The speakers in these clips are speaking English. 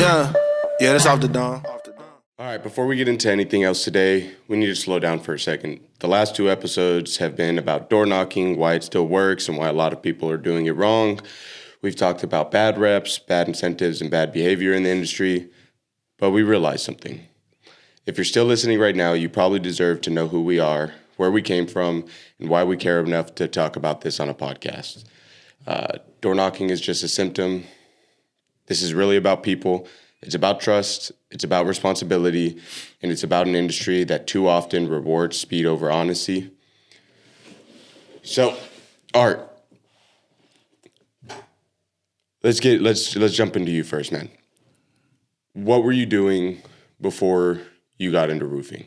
Yeah, yeah, that's off the dome. All right, before we get into anything else today, we need to slow down for a second. The last two episodes have been about door knocking, why it still works, and why a lot of people are doing it wrong. We've talked about bad reps, bad incentives, and bad behavior in the industry, but we realized something. If you're still listening right now, you probably deserve to know who we are, where we came from, and why we care enough to talk about this on a podcast. Door knocking is just a symptom. This is really about people. It's about trust, it's about responsibility, and it's about an industry that too often rewards speed over honesty. So, Art, let's jump into you first, man. What were you doing before you got into roofing?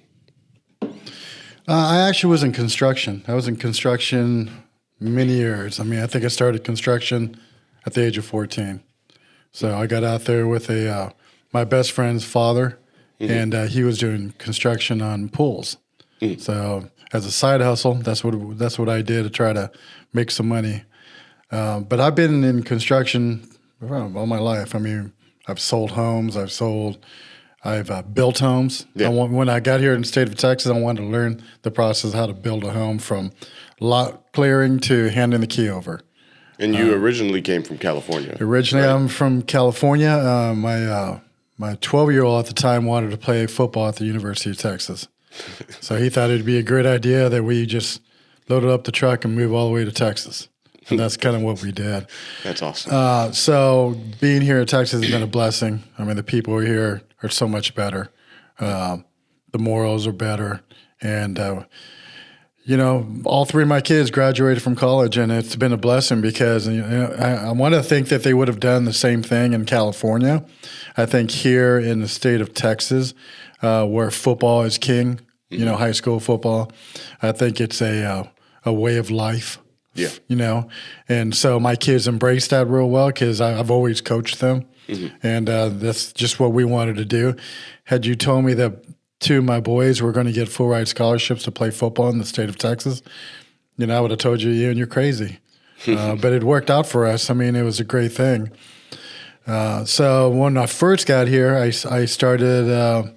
I actually was in construction. I was in construction many years. I mean, I think I started construction at the age of 14. So I got out there with my best friend's father, and he was doing construction on pools. So as a side hustle, that's what I did to try to make some money. But I've been in construction all my life. I mean, I've sold homes. I've built homes. Yeah. When I got here in the state of Texas, I wanted to learn the process of how to build a home from lot clearing to handing the key over. And you originally came from California. Originally, right? I'm from California. My 12-year-old at the time wanted to play football at the University of Texas. So he thought it'd be a great idea that we just loaded up the truck and move all the way to Texas. And that's kind of what we did. That's awesome. So being here in Texas has been a blessing. I mean, the people here are so much better. The morals are better. And, all three of my kids graduated from college, and it's been a blessing because I want to think that they would have done the same thing in California. I think here in the state of Texas, where football is king, high school football, I think it's a way of life. Yeah. And so my kids embraced that real well because I've always coached them, and that's just what we wanted to do. Had you told me that two of my boys were going to get full ride scholarships to play football in the state of Texas, I would have told you, Ian, you're crazy. But it worked out for us. I mean, it was a great thing. So when I first got here, I started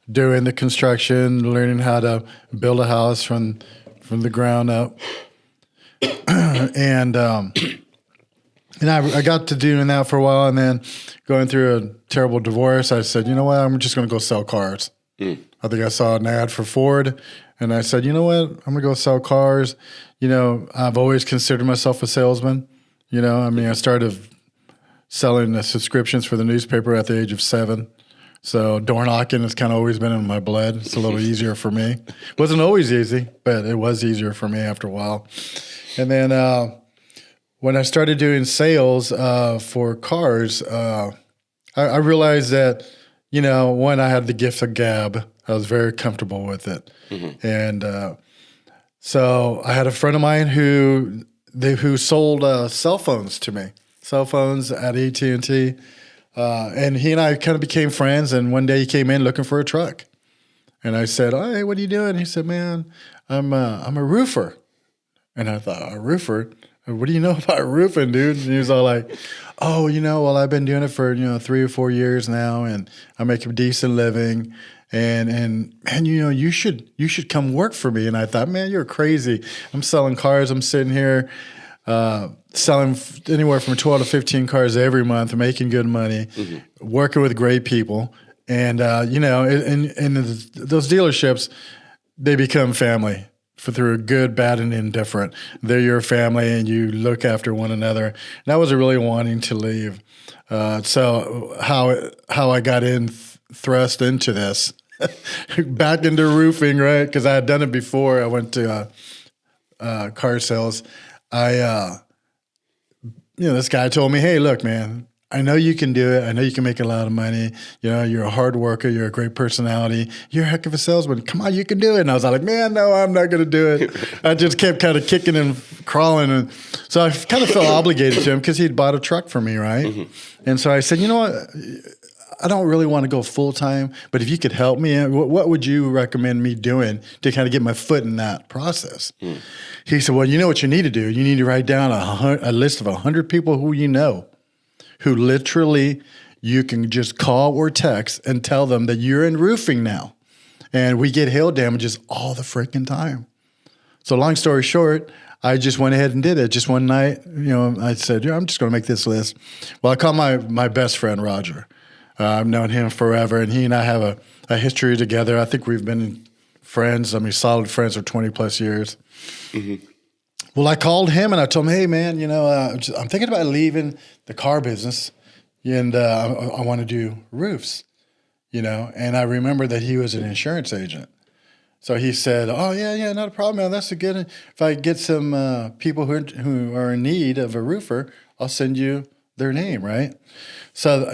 doing the construction, learning how to build a house from the ground up. And I got to doing that for a while, and then going through a terrible divorce, I said, you know what, I'm just going to go sell cars. I think I saw an ad for Ford, and I said, you know what, I'm going to go sell cars. I've always considered myself a salesman. I started selling the subscriptions for the newspaper at the age of 7. So door knocking has kind of always been in my blood. It's a little easier for me. It wasn't always easy, but it was easier for me after a while. And then when I started doing sales for cars, I realized that, when I had the gift of gab, I was very comfortable with it. And so I had a friend of mine who sold cell phones to me, cell phones at AT&T. And he and I kind of became friends. And one day he came in looking for a truck. And I said, oh, hey, what are you doing? He said, man, I'm a roofer. And I thought, a roofer? What do you know about roofing, dude? And he was all like, oh, well, I've been doing it for, 3 or 4 years now, and I make a decent living. And you should come work for me. And I thought, man, you're crazy. I'm selling cars. I'm sitting here selling anywhere from 12 to 15 cars every month, making good money, working with great people. And, in those dealerships, they become family. Through good, bad, and indifferent. They're your family, and you look after one another. And I wasn't really wanting to leave. So how I got thrust into this, back into roofing, right? Because I had done it before. I went to car sales. This guy told me, hey, look, man, I know you can do it. I know you can make a lot of money. You're a hard worker. You're a great personality. You're a heck of a salesman. Come on, you can do it. And I was like, man, no, I'm not going to do it. I just kept kind of kicking and crawling. And so I kind of felt obligated to him because he'd bought a truck for me, right? And so I said, you know what? I don't really want to go full time, but if you could help me, what would you recommend me doing to kind of get my foot in that process? He said, well, you know what you need to do? You need to write down a list of 100 people who you know, who literally you can just call or text and tell them that you're in roofing now. And we get hail damages all the freaking time. So long story short, I just went ahead and did it. Just one night, I said, I'm just going to make this list. Well, I called my best friend, Roger. I've known him forever, and he and I have a history together. I think we've been friends. I mean, solid friends for 20 plus years. Mm-hmm. Well, I called him and I told him, hey, man, I'm thinking about leaving the car business, and I want to do roofs, And I remember that he was an insurance agent. So he said, oh, yeah, not a problem, man. That's a good, if I get some people who are in need of a roofer, I'll send you their name, right? So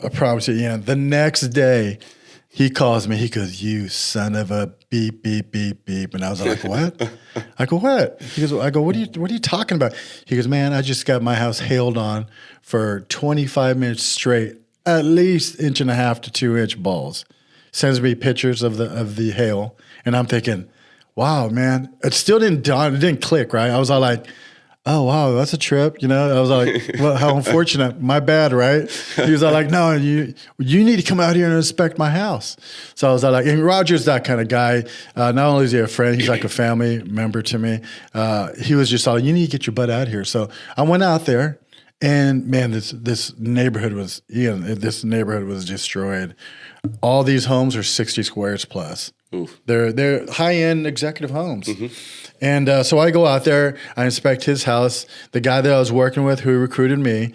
I promise you, the next day he calls me. He goes, you son of a beep, beep, beep, beep. And I was like, what? I go, what? He goes, I go, what are you talking about? He goes, man, I just got my house hailed on for 25 minutes straight, at least 1.5 to 2 inch balls. Sends me pictures of the hail, and I'm thinking, wow, man, it still didn't dawn, it didn't click, right? I was all like, oh wow, that's a trip, I was like, well, how unfortunate, my bad, right? He was all like, no, you need to come out here and inspect my house. So I was all like, and Roger's that kind of guy. Not only is he a friend, he's like a family member to me. He was just all like, you need to get your butt out here. So I went out there. And man, this neighborhood was destroyed. All these homes are 60 squares plus. Oof. They're high end executive homes. Mm-hmm. And so I go out there, I inspect his house. The guy that I was working with, who recruited me,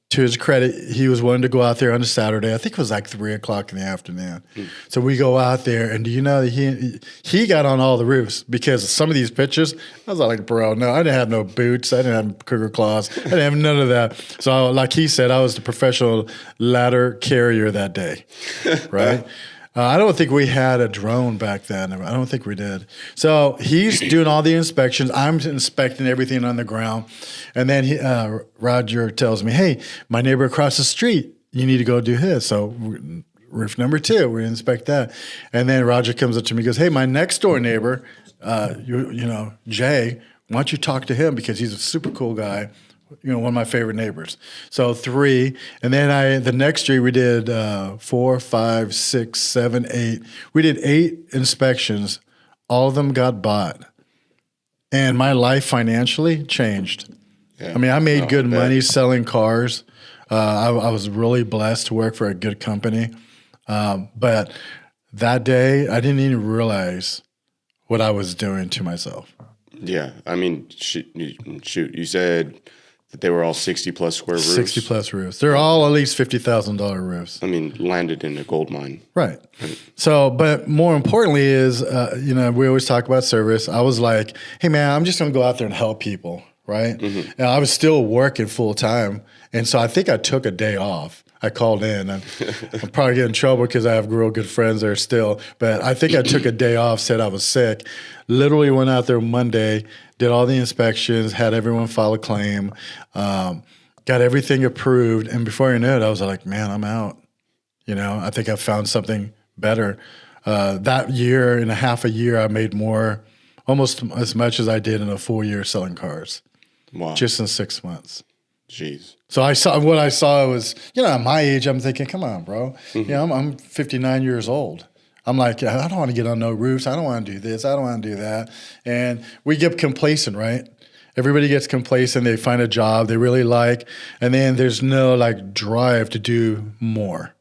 to his credit, he was willing to go out there on a Saturday. I think it was like 3:00 in the afternoon. Mm. So we go out there, and do you know that he got on all the roofs because some of these pictures, I was like, bro, no, I didn't have no boots. I didn't have cougar claws. I didn't have none of that. So like he said, I was the professional ladder carrier that day, right? I don't think we had a drone back then. I don't think we did. So he's doing all the inspections. I'm inspecting everything on the ground. And then Roger tells me, hey, my neighbor across the street, you need to go do his. So roof number 2, we inspect that. And then Roger comes up to me and goes, hey, my next door neighbor, Jay, why don't you talk to him because he's a super cool guy. One of my favorite neighbors. So 3, and then the next year we did 4, 5, 6, 7, 8. We did 8 inspections. All of them got bought, and my life financially changed. Yeah. I mean, I made good money selling cars. I was really blessed to work for a good company, but that day I didn't even realize what I was doing to myself. Yeah, I mean, shoot, you said that they were all 60-plus square roofs. 60-plus roofs. They're all at least $50,000 roofs. I mean, landed in a gold mine. Right. So, but more importantly is, we always talk about service. I was like, hey, man, I'm just going to go out there and help people, right? Mm-hmm. And I was still working full time. And so I think I took a day off. I called in. I'm probably getting in trouble because I have real good friends there still. But I think I took a day off, said I was sick. Literally went out there Monday, did all the inspections, had everyone file a claim, got everything approved. And before you knew it, I was like, man, I'm out. I think I found something better. That year and a half a year, I made almost as much as I did in a full year selling cars. Wow. Just in 6 months. Jeez. So what I saw was, at my age, I'm thinking, come on, bro. Mm-hmm. I'm 59 years old. I'm like, I don't want to get on no roofs. I don't want to do this. I don't want to do that. And we get complacent, right? Everybody gets complacent. They find a job they really like. And then there's no drive to do more.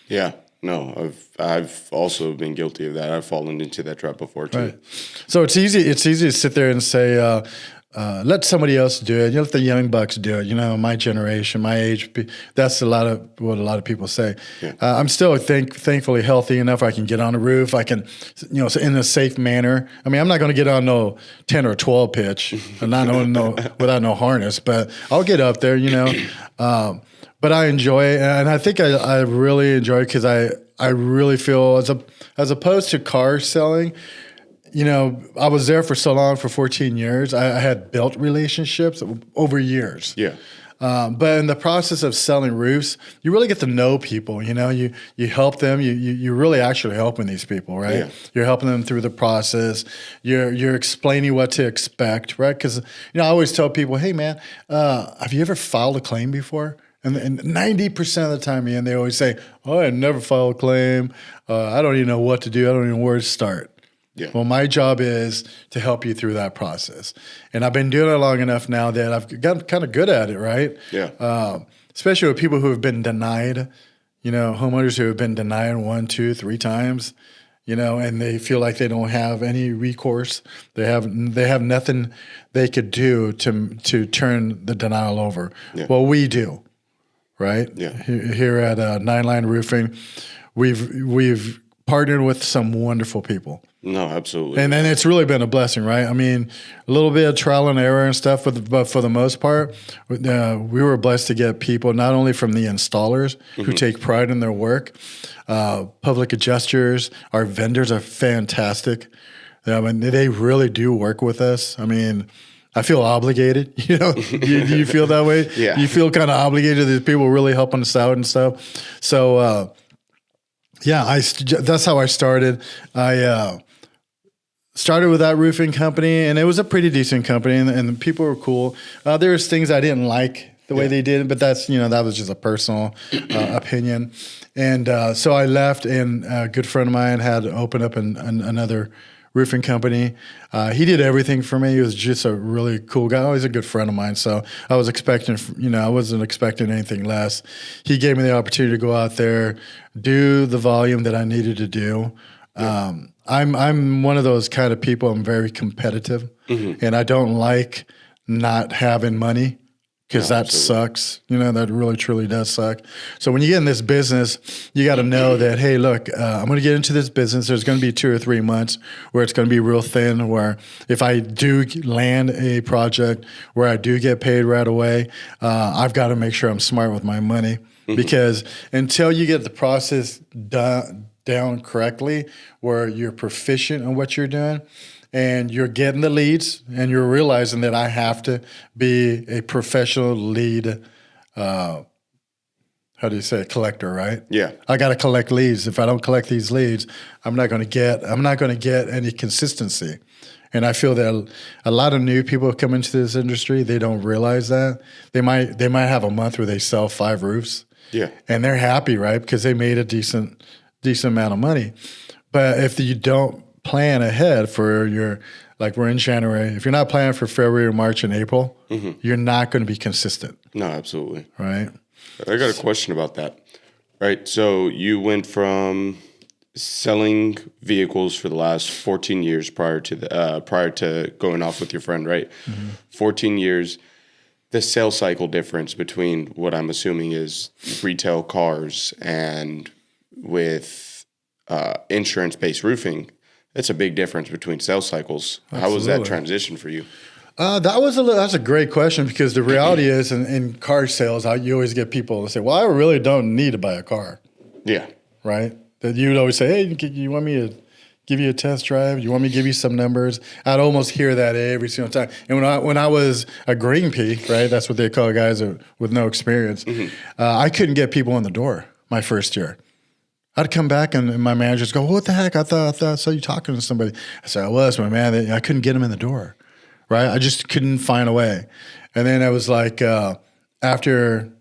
Yeah. No, I've also been guilty of that. I've fallen into that trap before too. Right. So it's easy to sit there and say, let somebody else do it. Let the young bucks do it. My generation, my age. That's what a lot of people say. Yeah. I'm still thankfully healthy enough. I can get on a roof. I can, in a safe manner. I mean, I'm not going to get on no 10 or 12 pitch, and without no harness. But I'll get up there. But I enjoy it, and I think I really enjoy it because I really feel as opposed to car selling. I was there for so long, for 14 years. I had built relationships over years. Yeah. But in the process of selling roofs, you really get to know people. You help them. You're really actually helping these people, right? Yeah. You're helping them through the process. You're explaining what to expect, right? Because I always tell people, hey man, have you ever filed a claim before? And 90% of the time, Ian, they always say, "Oh, I never file a claim. I don't even know what to do. I don't even know where to start." Yeah. Well, my job is to help you through that process. And I've been doing it long enough now that I've gotten kind of good at it, right? Yeah. Especially with people who have been denied, homeowners who have been denied 1, 2, 3 times, and they feel like they don't have any recourse. They have nothing they could do to turn the denial over. Yeah. Well, we do, right? Yeah. Here at Nine Line Roofing, we've partnered with some wonderful people. No, absolutely. And then it's really been a blessing, right? I mean, a little bit of trial and error and stuff, but for the most part, we were blessed to get people not only from the installers who take pride in their work, public adjusters, our vendors are fantastic. I mean, they really do work with us. I mean, I feel obligated. Do you feel that way? Yeah. You feel kind of obligated. These people really helping us out and stuff. So, that's how I started. I started with that roofing company, and it was a pretty decent company, and the people were cool. There was things I didn't like the way they did it, but that's that was just a personal opinion. And so I left, and a good friend of mine had opened up another roofing company. He did everything for me. He was just a really cool guy. He's a good friend of mine, so I was expecting, I wasn't expecting anything less. He gave me the opportunity to go out there, do the volume that I needed to do. Yeah. I'm one of those kind of people. I'm very competitive, and I don't like not having money because that sucks. That really truly does suck. So when you get in this business, you got to know that, hey, look, I'm going to get into this business. There's going to be 2 or 3 months where it's going to be real thin, where if I do land a project where I do get paid right away, I've got to make sure I'm smart with my money, because until you get the process down correctly, where you're proficient in what you're doing and you're getting the leads and you're realizing that I have to be a professional lead, how do you say it? Collector, right? Yeah. I got to collect leads. If I don't collect these leads, I'm not going to get any consistency. And I feel that a lot of new people who come into this industry, they don't realize that. They might have a month where they sell 5 roofs. Yeah. And they're happy, right? Because they made a decent amount of money. But if you don't plan ahead for like we're in January, if you're not planning for February, March, and April, you're not going to be consistent. No, absolutely. Right? I got a question about that. Right. So you went from selling vehicles for the last 14 years prior to going off with your friend, right? 14 years. The sales cycle difference between what I'm assuming is retail cars and with insurance-based roofing, that's a big difference between sales cycles. Absolutely. How was that transition for you? That's a great question, because the reality is in car sales, you always get people to say, well, I really don't need to buy a car. Yeah. Right? That you'd always say, hey, you want me to give you a test drive? You want me to give you some numbers? I'd almost hear that every single time. And when I was a green pea, right, that's what they call guys with no experience, I couldn't get people in the door my first year. I'd come back and my managers go, what the heck? I thought I saw you talking to somebody. I said, I was, my man. I couldn't get them in the door, right? I just couldn't find a way. And then I was like, after,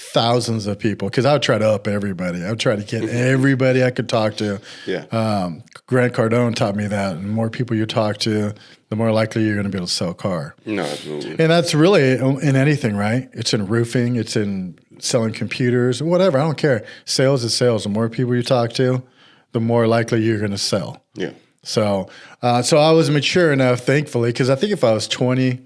thousands of people, because I would try to up everybody. I would try to get everybody I could talk to. Yeah. Grant Cardone taught me that. And the more people you talk to, the more likely you're going to be able to sell a car. No, absolutely. And that's really in anything, right? It's in roofing. It's in selling computers, whatever. I don't care. Sales is sales. The more people you talk to, the more likely you're going to sell. Yeah. So I was mature enough, thankfully, because I think if I was 20,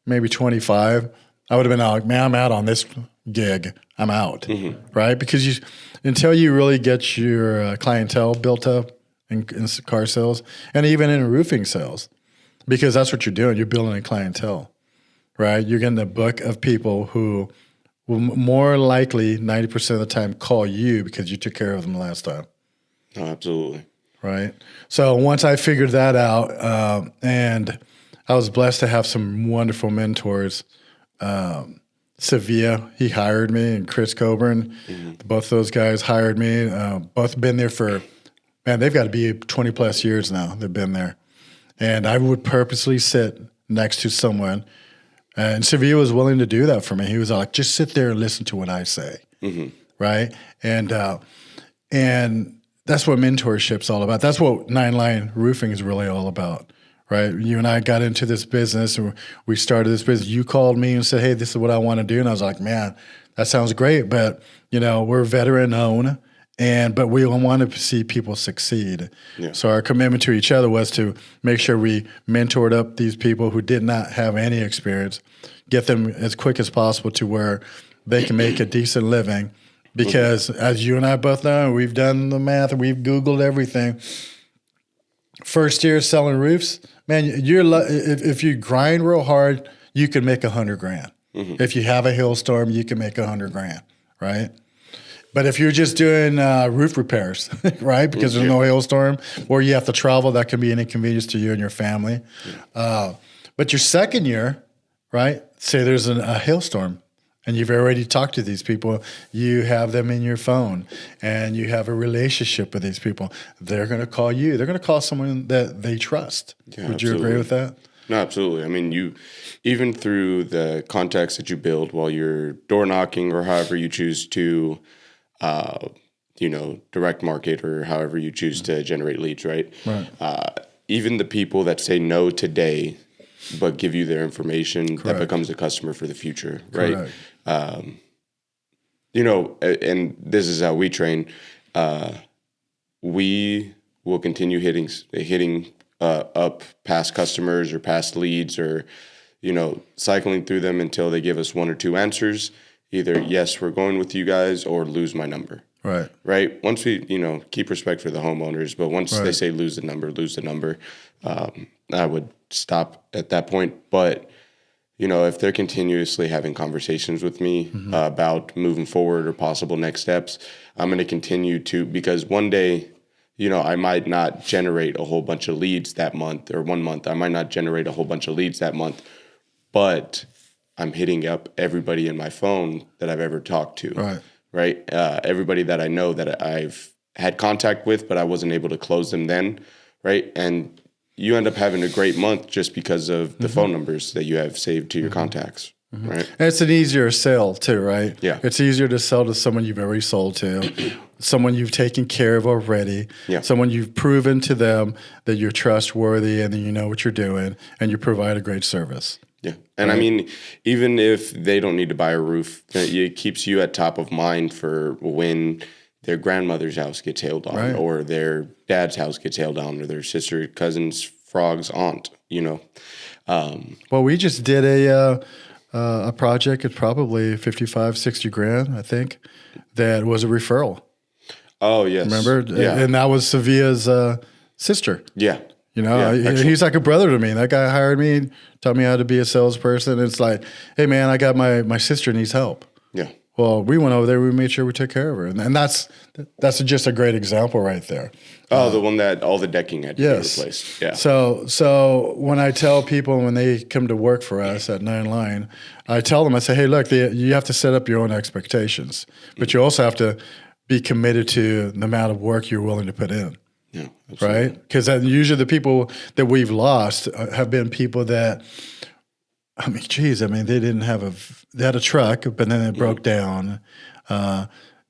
maybe 25, I would have been like, man, I'm out on this gig. I'm out, right? Because until you really get your clientele built up in car sales and even in roofing sales, because that's what you're doing. You're building a clientele, right? You're getting a book of people who will more likely 90% of the time call you because you took care of them last time. No, absolutely. Right. So once I figured that out, and I was blessed to have some wonderful mentors. Sevilla, he hired me, and Chris Coburn, both those guys hired me. Both been there for, they've got to be 20 plus years now. They've been there. And I would purposely sit next to someone And Sevilla was willing to do that for me. He was like, just sit there and listen to what I say. Right. And that's what mentorship's all about. That's what Nine Line Roofing is really all about. Right. You and I got into this business and we started this business. You called me and said, hey, this is what I want to do. And I was like, man, that sounds great. But, we're veteran owned. But we want to see people succeed. Yeah. So our commitment to each other was to make sure we mentored up these people who did not have any experience, get them as quick as possible to where they can make a decent living. Because as you and I both know, we've done the math, we've Googled everything. First year selling roofs, man, if you grind real hard, you can make $100,000. If you have a hailstorm, you can make $100,000, right? But if you're just doing roof repairs, right, because there's no hailstorm, or you have to travel, that can be an inconvenience to you and your family. But your second year, right, say there's a hailstorm, and you've already talked to these people, you have them in your phone, and you have a relationship with these people. They're going to call you. They're going to call someone that they trust. Yeah, Would you agree with that? No, absolutely. I mean, even through the contacts that you build while you're door knocking or however you choose to direct market or however you choose to generate leads, right? Even the people that say no today, but give you their information, that becomes a customer for the future, right? And this is how we train. We will continue hitting up past customers or past leads or, cycling through them until they give us one or two answers. Either, yes, we're going with you guys, or lose my number. Right. Once we, keep respect for the homeowners, but once they say lose the number, I would stop at that point. But, if they're continuously having conversations with me about moving forward or possible next steps, I'm going to continue to, because one day, I might not generate a whole bunch of leads that month or 1 month. I might not generate a whole bunch of leads that month, but I'm hitting up everybody in my phone that I've ever talked to, right? Everybody that I know that I've had contact with, but I wasn't able to close them then, right? And you end up having a great month just because of the phone numbers that you have saved to your contacts, right? And it's an easier sale too, right? Yeah. It's easier to sell to someone you've already sold to, someone you've taken care of already, someone you've proven to them that you're trustworthy and that you know what you're doing and you provide a great service. Yeah. And I mean, even if they don't need to buy a roof, it keeps you at top of mind for when their grandmother's house gets hailed on or their dad's house gets hailed on or their sister, cousin's, frog's aunt, Well, we just did a project at probably 55, 60 grand, I think, that was a referral. Oh, yes. Remember? Yeah. And that was Sevilla's sister. Yeah. He's like a brother to me. That guy hired me, taught me how to be a salesperson. It's like, hey, man, I got my sister needs help. Yeah. Well, we went over there. We made sure we took care of her. And that's just a great example right there. Oh, the one that all the decking had to be replaced. Yeah. So when I tell people when they come to work for us at Nine Line, I tell them, I say, hey, look, you have to set up your own expectations. But you also have to be committed to the amount of work you're willing to put in. Yeah, absolutely. Right? Because usually the people that we've lost have been people that, they didn't have they had a truck, but then it broke down.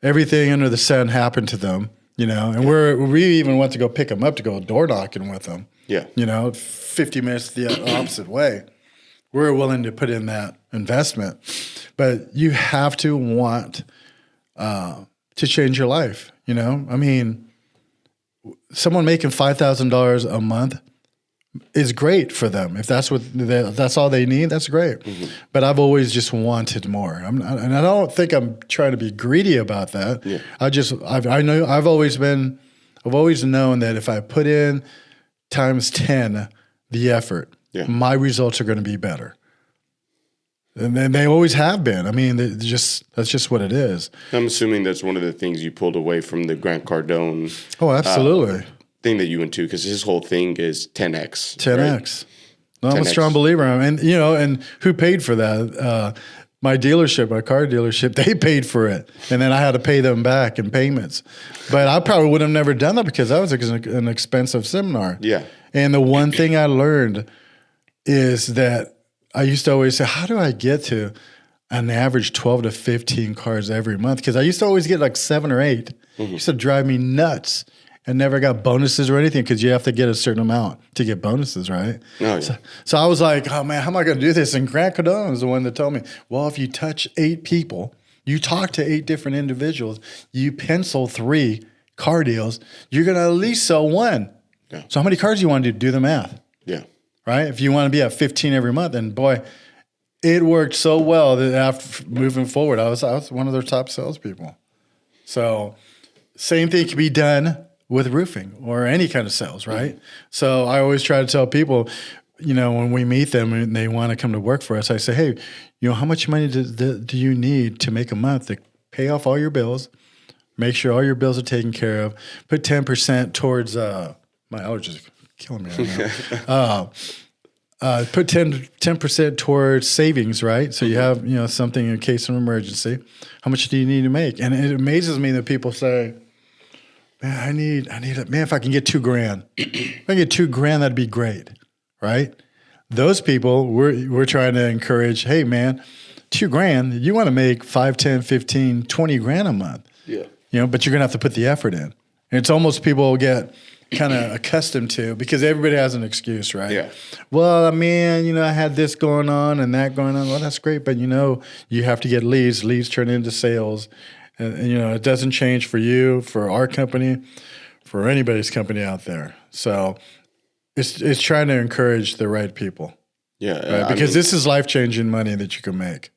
Everything under the sun happened to them, and we even went to go pick them up to go door knocking with them. Yeah. 50 minutes the opposite way. We're willing to put in that investment, but you have to want to change your life. Someone making $5,000 a month is great for them. If that's that's all they need, that's great. But I've always just wanted more. And I don't think I'm trying to be greedy about that. Yeah. I've always known that if I put in times 10 the effort, my results are going to be better. And then they always have been. That's just what it is. I'm assuming that's one of the things you pulled away from the Grant Cardone. Oh, absolutely. Thing that you went to, because his whole thing is 10x. 10x. Right? No, I'm 10X. A strong believer. And who paid for that? My dealership, my car dealership, they paid for it. And then I had to pay them back in payments. But I probably would have never done that because that was an expensive seminar. Yeah. And the one thing I learned is that I used to always say, how do I get to an average 12 to 15 cars every month? Because I used to always get like 7 or 8. It used to drive me nuts. And never got bonuses or anything because you have to get a certain amount to get bonuses, right? Oh, yeah. So I was like, oh man, how am I going to do this? And Grant Cardone is the one that told me, well, if you touch 8 people, you talk to 8 different individuals, you pencil 3 car deals, you're going to at least sell 1. Yeah. So how many cars do you want to do? Do the math, Yeah. right? If you want to be at 15 every month, and boy, it worked so well that after moving forward, I was one of their top salespeople. So same thing can be done with roofing or any kind of sales, right? So I always try to tell people, when we meet them and they want to come to work for us, I say, hey, how much money do you need to make a month to pay off all your bills, make sure all your bills are taken care of, put 10% towards, my allergies are killing me right now. Put 10% towards savings, right? So you have, something in case of an emergency. How much do you need to make? And it amazes me that people say, man, I need it. Man, if I can get $2,000, if I get $2,000, that'd be great, right? Those people, we're trying to encourage, hey man, $2,000, you want to make 5, 10, 15, 20 grand a month. Yeah. But you're going to have to put the effort in. And it's almost people get kind of accustomed to because everybody has an excuse, right? Yeah. Well, man, I had this going on and that going on. Well, that's great. But, you have to get leads. Leads turn into sales. And it doesn't change for you, for our company, for anybody's company out there. So it's trying to encourage the right people. Yeah. Right? Because this is life-changing money that you can make.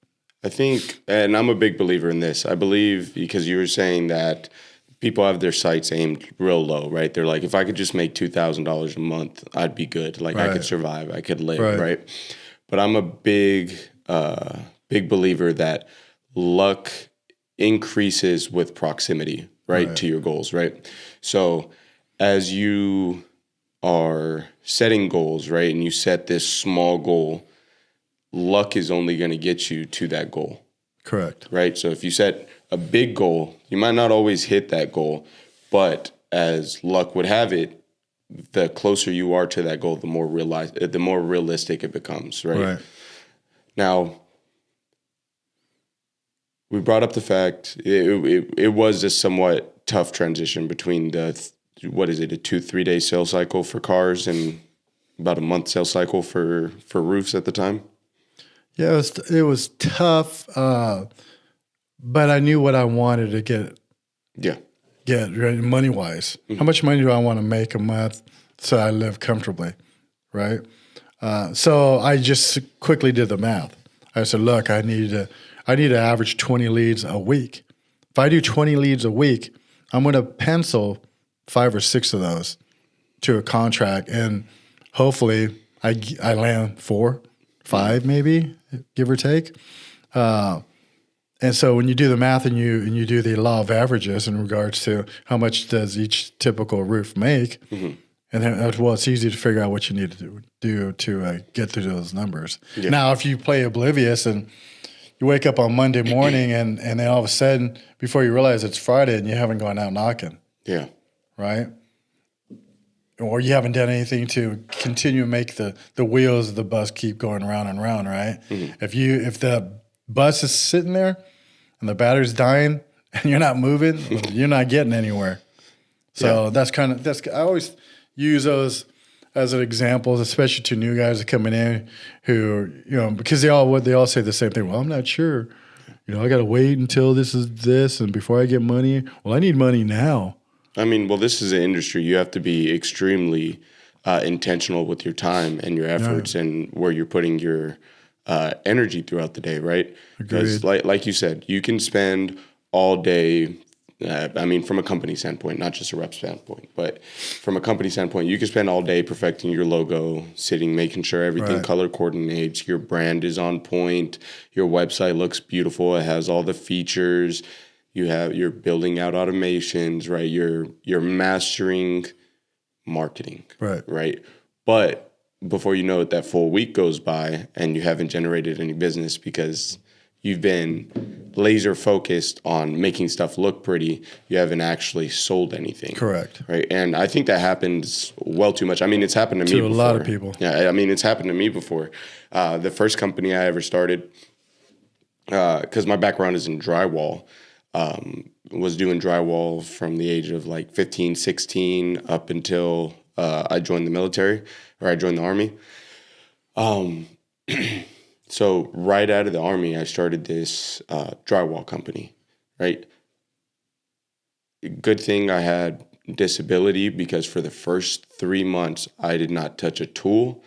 I think, and I'm a big believer in this. I believe because you were saying that people have their sights aimed real low, right? They're like, if I could just make $2,000 a month, I'd be good. Like I could survive, I could live, right? But I'm a big believer that luck increases with proximity, right, to your goals, right? So as you are setting goals, right, and you set this small goal, luck is only going to get you to that goal. Correct. Right? So if you set a big goal, you might not always hit that goal, but as luck would have it, the closer you are to that goal, the more realistic it becomes, right? Now, we brought up the fact it was a somewhat tough transition between a 2-3 day sales cycle for cars and about a month sales cycle for roofs at the time. Yeah, it was tough, but I knew what I wanted to get. Yeah. Get right, money wise. How much money do I want to make a month so I live comfortably, right? So I just quickly did the math. I said, look, I need to average 20 leads a week. If I do 20 leads a week, I'm going to pencil 5 or 6 of those to a contract, and hopefully I land 4, 5 maybe, give or take. And so when you do the math and you do the law of averages in regards to how much does each typical roof make, and then, it's easy to figure out what you need to do to get through those numbers. Yeah. Now, if you play oblivious and you wake up on Monday morning and then all of a sudden, before you realize it's Friday and you haven't gone out knocking. Yeah. Right? Or you haven't done anything to continue to make the wheels of the bus keep going round and round, right? If the bus is sitting there and the battery's dying and you're not moving, you're not getting anywhere. So I always use those as an example, especially to new guys that coming in who, because they all say the same thing. Well, I'm not sure. I got to wait until this and before I get money. Well, I need money now. I mean, this is an industry. You have to be extremely intentional with your time and your efforts and where you're putting your energy throughout the day, right? Because like you said, you can spend all day, from a company standpoint, not just a rep standpoint, but from a company standpoint, you can spend all day perfecting your logo, making sure everything color coordinates, your brand is on point, your website looks beautiful, it has all the features, you're building out automations, right? You're mastering marketing, right? But before you know it, that full week goes by and you haven't generated any business because you've been laser focused on making stuff look pretty, you haven't actually sold anything. Correct. Right. And I think that happens well too much. I mean, it's happened to me before. A lot of people. Yeah. I mean, it's happened to me before. The first company I ever started, because my background is in drywall, was doing drywall from the age of like 15, 16 up until I joined the military, or I joined the Army. So right out of the Army, I started this drywall company, right? Good thing I had disability, because for the first 3 months, I did not touch a tool.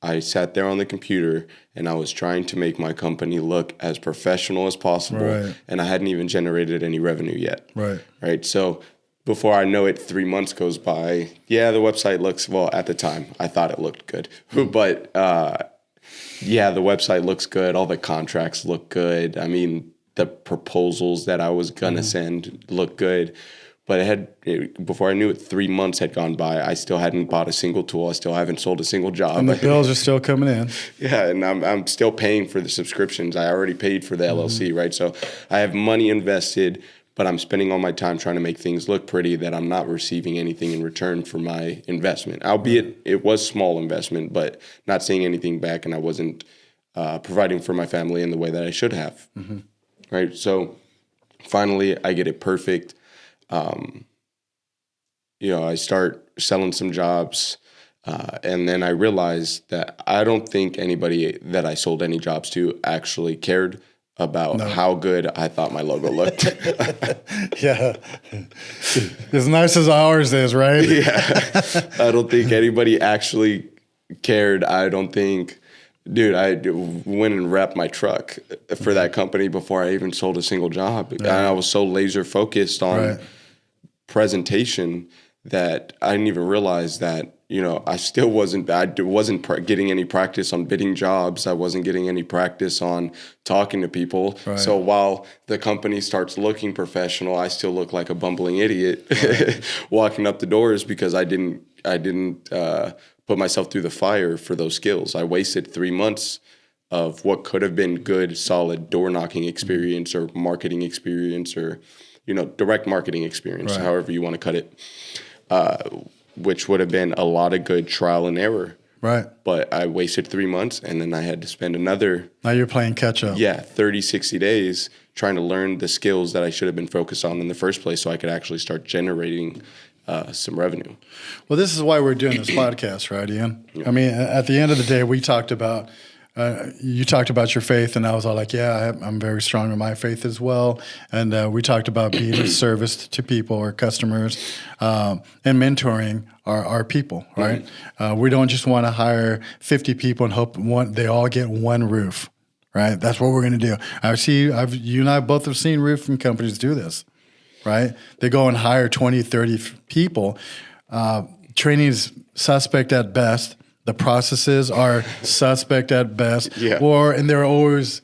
I sat there on the computer and I was trying to make my company look as professional as possible. Right. And I hadn't even generated any revenue yet. Right. Right. So before I know it, 3 months goes by. Yeah, the website looks, well, at the time, I thought it looked good. But yeah, the website looks good. All the contracts look good. I mean, the proposals that I was going to send look good. But before I knew it, 3 months had gone by. I still hadn't bought a single tool. I still haven't sold a single job. And the bills are still coming in. Yeah, and I'm still paying for the subscriptions. I already paid for the LLC, right? So I have money invested, but I'm spending all my time trying to make things look pretty that I'm not receiving anything in return for my investment. Albeit it was small investment, but not seeing anything back, and I wasn't providing for my family in the way that I should have, right? So finally, I get it perfect. I start selling some jobs, and then I realized that I don't think anybody that I sold any jobs to actually cared about how good I thought my logo looked. Yeah. As nice as ours is, right? Yeah. I don't think anybody actually cared. I don't think, dude, I went and wrapped my truck for that company before I even sold a single job. And I was so laser focused on presentation that I didn't even realize that, I still wasn't getting any practice on bidding jobs. I wasn't getting any practice on talking to people. Right. So while the company starts looking professional, I still look like a bumbling idiot walking up the doors, because I didn't put myself through the fire for those skills. I wasted 3 months of what could have been good, solid door knocking experience or marketing experience, or direct marketing experience, however you want to cut it, which would have been a lot of good trial and error. Right. But I wasted 3 months, and then I had to spend another... Now you're playing catch up. Yeah, 30, 60 days trying to learn the skills that I should have been focused on in the first place, so I could actually start generating some revenue. Well, this is why we're doing this podcast, right, Ian? Yeah. I mean, at the end of the day, we talked about... you talked about your faith, and I was all like, yeah, I'm very strong in my faith as well. And we talked about being of service to people or customers, and mentoring our people, right? Mm-hmm. We don't just want to hire 50 people and hope they all get one roof, right? That's what we're going to do. You and I both have seen roofing companies do this, right? They go and hire 20, 30 people. Training is suspect at best. The processes are suspect at best, and they're always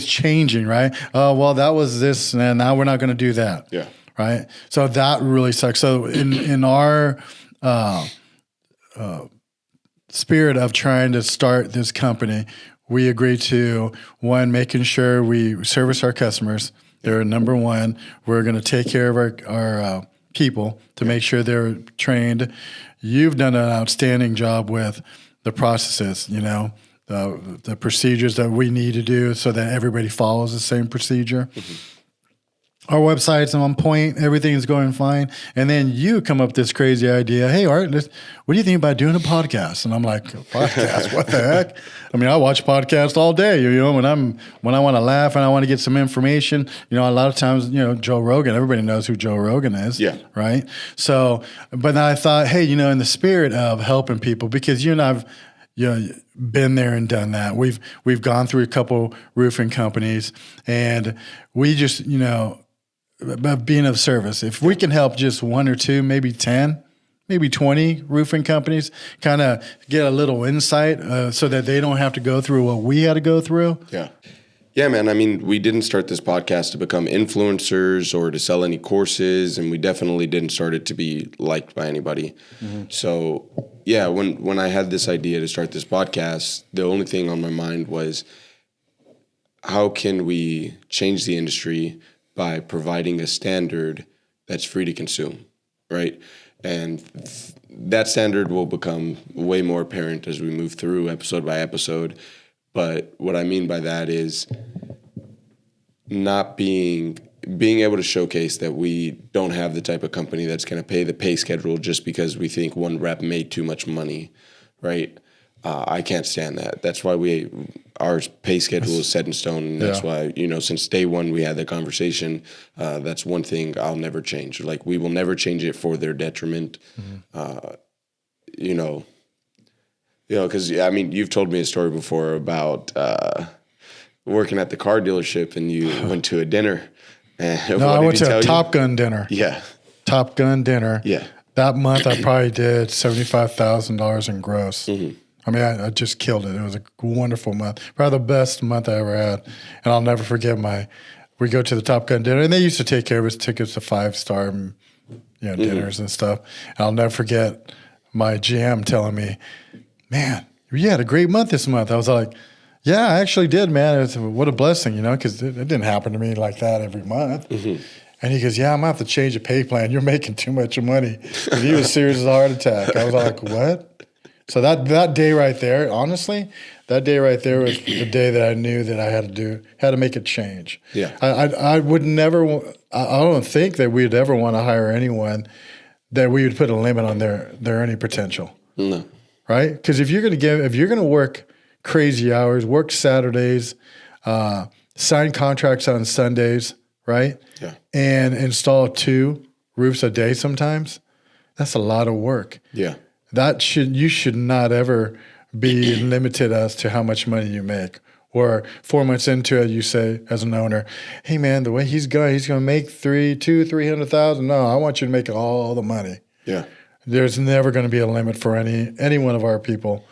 changing, right? Well, that was this, and now we're not going to do that, right? So that really sucks. So in our spirit of trying to start this company, we agreed to, one, making sure we service our customers. They're number one. We're going to take care of our people to make sure they're trained. You've done an outstanding job with the processes, the procedures that we need to do so that everybody follows the same procedure. Mm-hmm. Our website's on point. Everything's going fine. And then you come up with this crazy idea. Hey, Art, what do you think about doing a podcast? And I'm like, a podcast? What the heck? I mean, I watch podcasts all day. When I want to laugh and I want to get some information. A lot of times, Joe Rogan. Everybody knows who Joe Rogan is. Yeah. Right. So, but then I thought, hey, in the spirit of helping people, because you and I've been there and done that. We've gone through a couple roofing companies, and we just about being of service. If we can help just one or two, maybe 10, maybe 20 roofing companies kind of get a little insight so that they don't have to go through what we had to go through. Yeah. Yeah, man. I mean, we didn't start this podcast to become influencers or to sell any courses, and we definitely didn't start it to be liked by anybody. Mm-hmm. So, yeah, when I had this idea to start this podcast, the only thing on my mind was how can we change the industry by providing a standard that's free to consume, right? And that standard will become way more apparent as we move through episode by episode. But what I mean by that is not being able to showcase that we don't have the type of company that's going to pay the pay schedule just because we think one rep made too much money, right? I can't stand that. That's why our pay schedule is set in stone. And that's why, since day one we had that conversation. That's one thing I'll never change. Like, we will never change it for their detriment. Because you've told me a story before about working at the car dealership and you went to a dinner. And No, I went to a Top Gun dinner. Yeah. Top Gun dinner. Yeah. That month, I probably did $75,000 in gross. Mm-hmm. I mean, I just killed it. It was a wonderful month, probably the best month I ever had. And I'll never forget we go to the Top Gun dinner, and they used to take care of us tickets to 5-star, dinners and stuff. And I'll never forget my GM telling me, "Man, you had a great month this month." I was like, "Yeah, I actually did, man. What a blessing, because it didn't happen to me like that every month." Mm-hmm. And he goes, "Yeah, I'm going to have to change the pay plan. You're making too much money." And he was serious as a heart attack. I was like, "What?" So that day right there, honestly, that day right there was the day that I knew that I had to make a change. Yeah. I would never, I don't think that we'd ever want to hire anyone that we would put a limit on their earning potential. No. Right? Because if you're going to work crazy hours, work Saturdays, sign contracts on Sundays, right? Yeah. And install 2 roofs a day sometimes, that's a lot of work. Yeah. You should not ever be limited as to how much money you make. Or 4 months into it, you say as an owner, "Hey man, the way he's going to make $300,000. No, I want you to make all the money." Yeah. There's never going to be a limit for any one of our people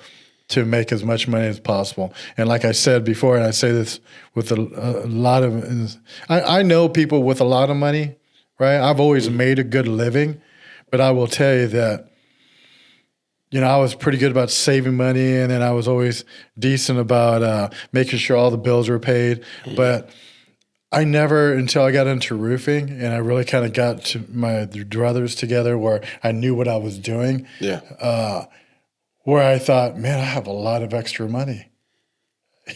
to make as much money as possible. And like I said before, and I say this with a lot of, I know people with a lot of money, right? I've always made a good living, but I will tell you that, I was pretty good about saving money, and then I was always decent about making sure all the bills were paid. But I never, until I got into roofing, and I really kind of got to my druthers together where I knew what I was doing. Yeah. Where I thought, man, I have a lot of extra money.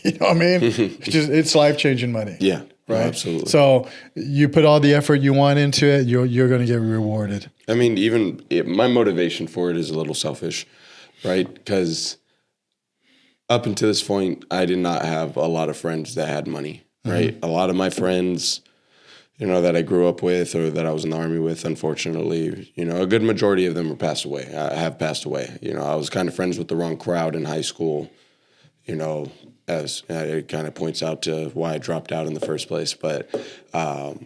You know what I mean? It's life-changing money. Yeah. Right? Absolutely. So you put all the effort you want into it, you're going to get rewarded. I mean, my motivation for it is a little selfish, right? Because up until this point, I did not have a lot of friends that had money, right? A lot of my friends, that I grew up with or that I was in the Army with, unfortunately, a good majority of them have passed away. I was kind of friends with the wrong crowd in high school, as it kind of points out to why I dropped out in the first place. But a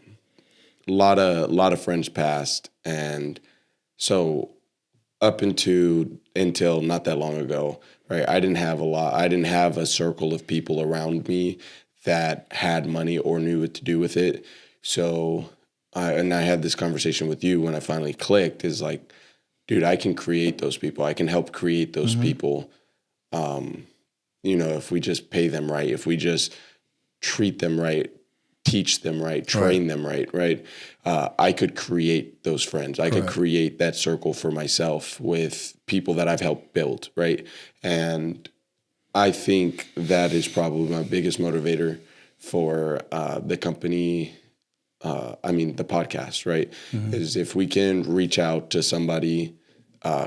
lot of friends passed, and so up until not that long ago, right? I didn't have a circle of people around me that had money or knew what to do with it. So I had this conversation with you when I finally clicked. Is like, dude, I can create those people. I can help create those people. If we just pay them right, if we just treat them right, teach them right, train them right? I could create those friends. I could create that circle for myself with people that I've helped build, right? And I think that is probably my biggest motivator for the company. The podcast, right? Is if we can reach out to somebody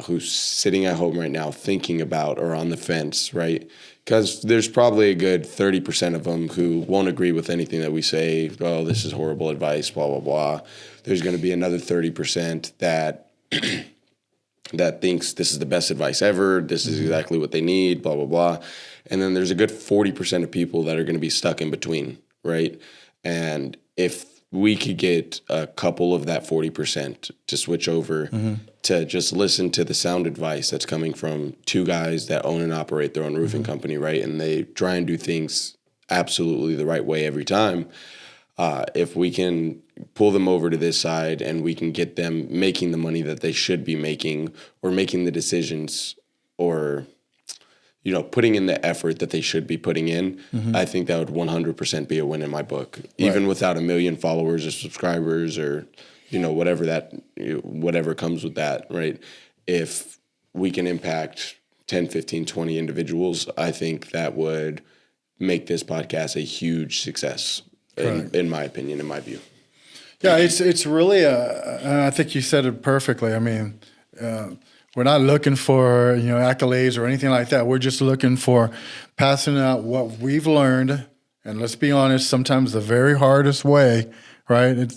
who's sitting at home right now thinking about or on the fence, right? Because there's probably a good 30% of them who won't agree with anything that we say. Oh, this is horrible advice, blah, blah, blah. There's going to be another 30% that thinks this is the best advice ever. This is exactly what they need, blah, blah, blah. And then there's a good 40% of people that are going to be stuck in between, right? And if we could get a couple of that 40% to switch over to just listen to the sound advice that's coming from 2 guys that own and operate their own roofing company, right? And they try and do things absolutely the right way every time. If we can pull them over to this side and we can get them making the money that they should be making or making the decisions or putting in the effort that they should be putting in, I think that would 100% be a win in my book. Even without 1 million followers or subscribers or, whatever comes with that, right? If we can impact 10, 15, 20 individuals, I think that would make this podcast a huge success, in my opinion, in my view. Yeah, it's really I think you said it perfectly. I mean, we're not looking for accolades or anything like that. We're just looking for passing out what we've learned, and let's be honest, sometimes the very hardest way, right?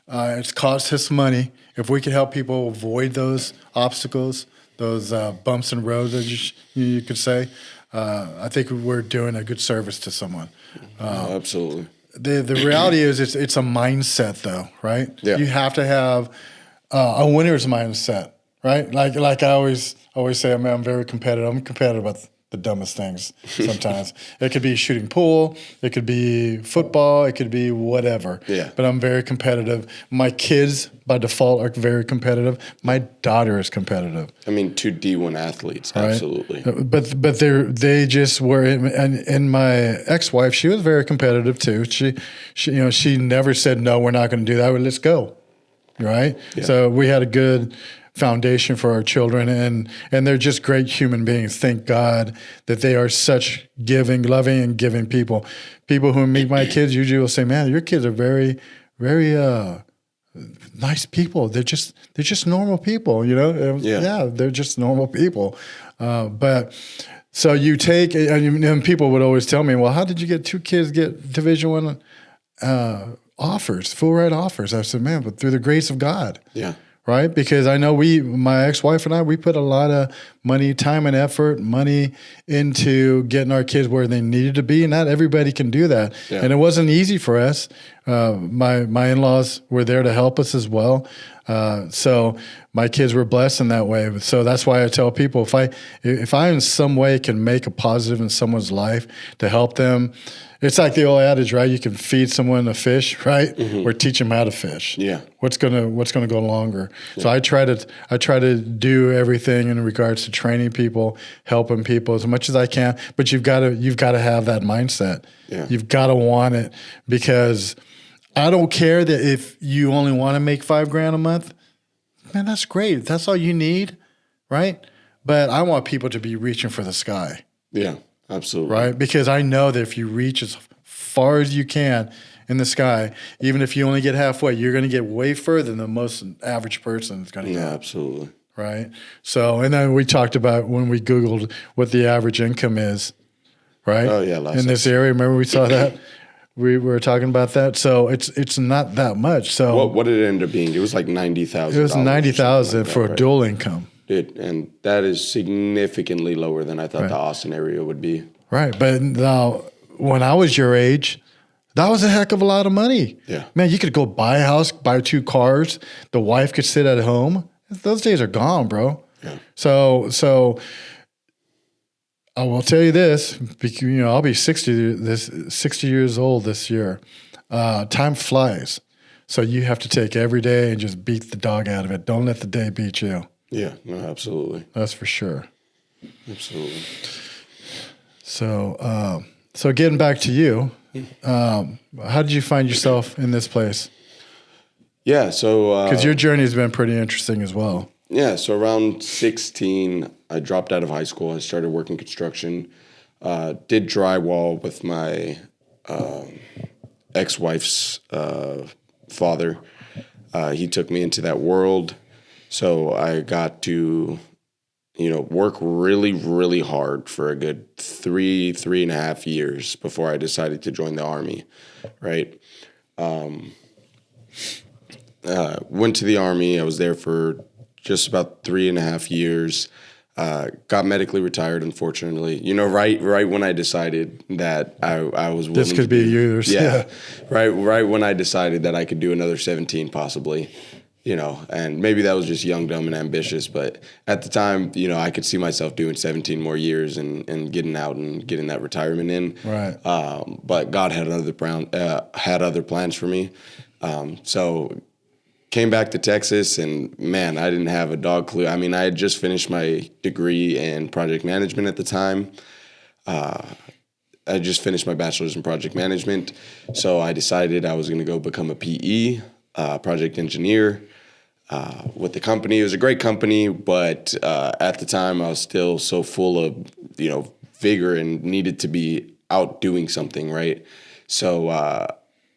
It's cost us money. If we could help people avoid those obstacles, those bumps in roads, as you could say, I think we're doing a good service to someone. Absolutely. The reality is it's a mindset, though, right? Yeah. You have to have a winner's mindset, right? Like I always say, I'm very competitive. I'm competitive about the dumbest things sometimes. It could be shooting pool. It could be football. It could be whatever. Yeah. But I'm very competitive. My kids, by default, are very competitive. My daughter is competitive. I mean, 2 D1 athletes, Right? absolutely. But they just were, and my ex-wife, she was very competitive too. She never said, no, we're not going to do that. Well, let's go, right? Yeah. So we had a good foundation for our children, and they're just great human beings. Thank God that they are such loving and giving people. People who meet my kids usually will say, man, your kids are very, very nice people. They're just normal people, Yeah, they're just normal people. But so you take, and people would always tell me, well, how did you get 2 kids get Division I offers, full ride offers? I said, man, but through the grace of God. Yeah. Right? Because I know my ex-wife and I, we put a lot of money, time and effort, money into getting our kids where they needed to be. And not everybody can do that. Yeah. And it wasn't easy for us. My in-laws were there to help us as well. So my kids were blessed in that way. So that's why I tell people, if I in some way can make a positive in someone's life to help them, it's like the old adage, right? You can feed someone a fish, right? Or teach them how to fish. Yeah. What's gonna go longer? Yeah. So I try to do everything in regards to training people, helping people as much as I can. But you've got to have that mindset. Yeah. You've got to want it, because I don't care that if you only want to make $5,000 a month, man, that's great. That's all you need, right? But I want people to be reaching for the sky. Yeah, absolutely. Right? Because I know that if you reach as far as you can in the sky, even if you only get halfway, you're going to get way further than the most average person is going to Yeah, go. absolutely. Right? So, and then we talked about when we Googled what the average income is, right? Oh, yeah. In this area. Remember we saw that? We were talking about that. So it's not that much. So What did it end up being? It was like $90,000. it was $90,000 like for a dual income. And that is significantly lower than I thought the Austin area would be. Right. But now, when I was your age, that was a heck of a lot of money. Yeah. Man, you could go buy a house, buy 2 cars. The wife could sit at home. Those days are gone, bro. Yeah. So I will tell you this, I'll be 60 years old this year. Time flies. So you have to take every day and just beat the dog out of it. Don't let the day beat you. Yeah, no, absolutely. That's for sure. Absolutely. So getting back to you, how did you find yourself in this place? Yeah, so... Because your journey has been pretty interesting as well. Yeah, so around 16, I dropped out of high school. I started working construction. Did drywall with my ex-wife's father. He took me into that world. So I got to, work really, really hard for a good 3.5 years before I decided to join the Army, right? Went to the Army. I was there for just about 3.5 years. Got medically retired, unfortunately. Right when I decided that I was willing this could be yours. Yeah. Right when I decided that I could do another 17 possibly, and maybe that was just young, dumb, and ambitious. But at the time, I could see myself doing 17 more years and getting out and getting that retirement in. Right. But God had other plans for me. So came back to Texas, and man, I didn't have a dog clue. I mean, I had just finished my degree in project management at the time. I just finished my bachelor's in project management, so I decided I was going to go become a PE, project engineer, with the company. It was a great company, but at the time I was still so full of, vigor and needed to be out doing something, right? So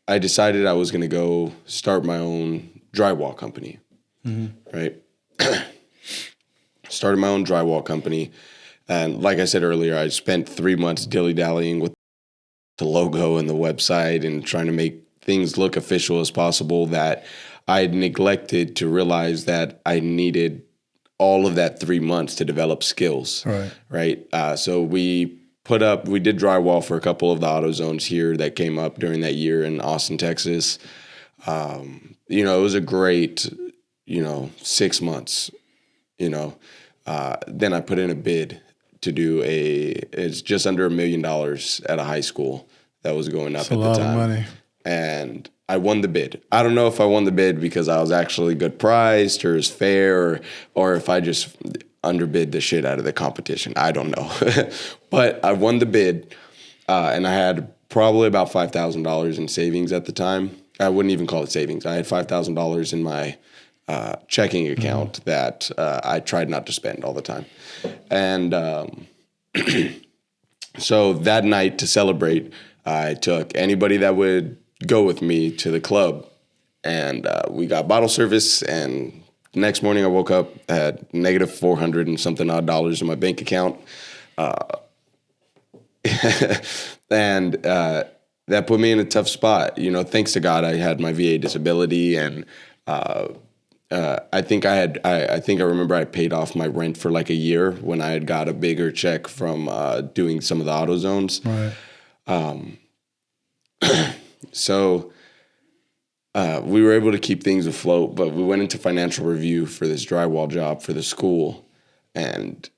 I decided I was going to go start my own drywall company, right? Started my own drywall company. And like I said earlier, I spent 3 months dilly-dallying with the logo and the website and trying to make things look official as possible, that I had neglected to realize that I needed all of that 3 months to develop skills. Right. So we did drywall for a couple of the AutoZones here that came up during that year in Austin, Texas. It was a great, 6 months, then I put in a bid to do it's just under $1 million at a high school that was going up at the time. That's a lot of money. And I won the bid. I don't know if I won the bid because I was actually good priced or is fair, or if I just underbid the shit out of the competition. I don't know. But I won the bid, and I had probably about $5,000 in savings at the time. I wouldn't even call it savings. I had $5,000 in my checking account that I tried not to spend all the time. And so that night, to celebrate, I took anybody that would go with me to the club, and we got bottle service. And the next morning I woke up, had negative 400 and something odd dollars in my bank account. And that put me in a tough spot. Thanks to God, I had my VA disability, and I think I remember I paid off my rent for like a year when I had got a bigger check from doing some of the AutoZones. Right. So we were able to keep things afloat, but we went into financial review for this drywall job for the school, and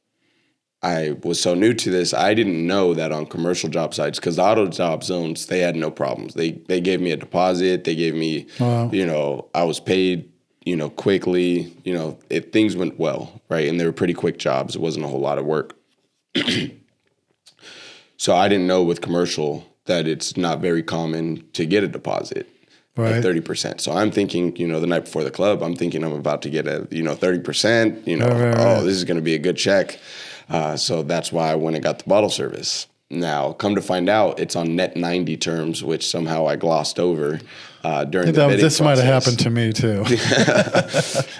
I was so new to this, I didn't know that on commercial job sites, because the auto job zones, they had no problems. They gave me a deposit. They gave me, I was paid, quickly. Things went well, right? And they were pretty quick jobs. It wasn't a whole lot of work. So I didn't know with commercial that it's not very common to get a deposit. Right. At 30%. So I'm thinking, the night before the club, I'm thinking I'm about to get a, 30%, Right. This is going to be a good check. So that's why I went and got the bottle service. Now, come to find out, it's on net 90 terms, which somehow I glossed over during the bidding This might have process. happened to me too.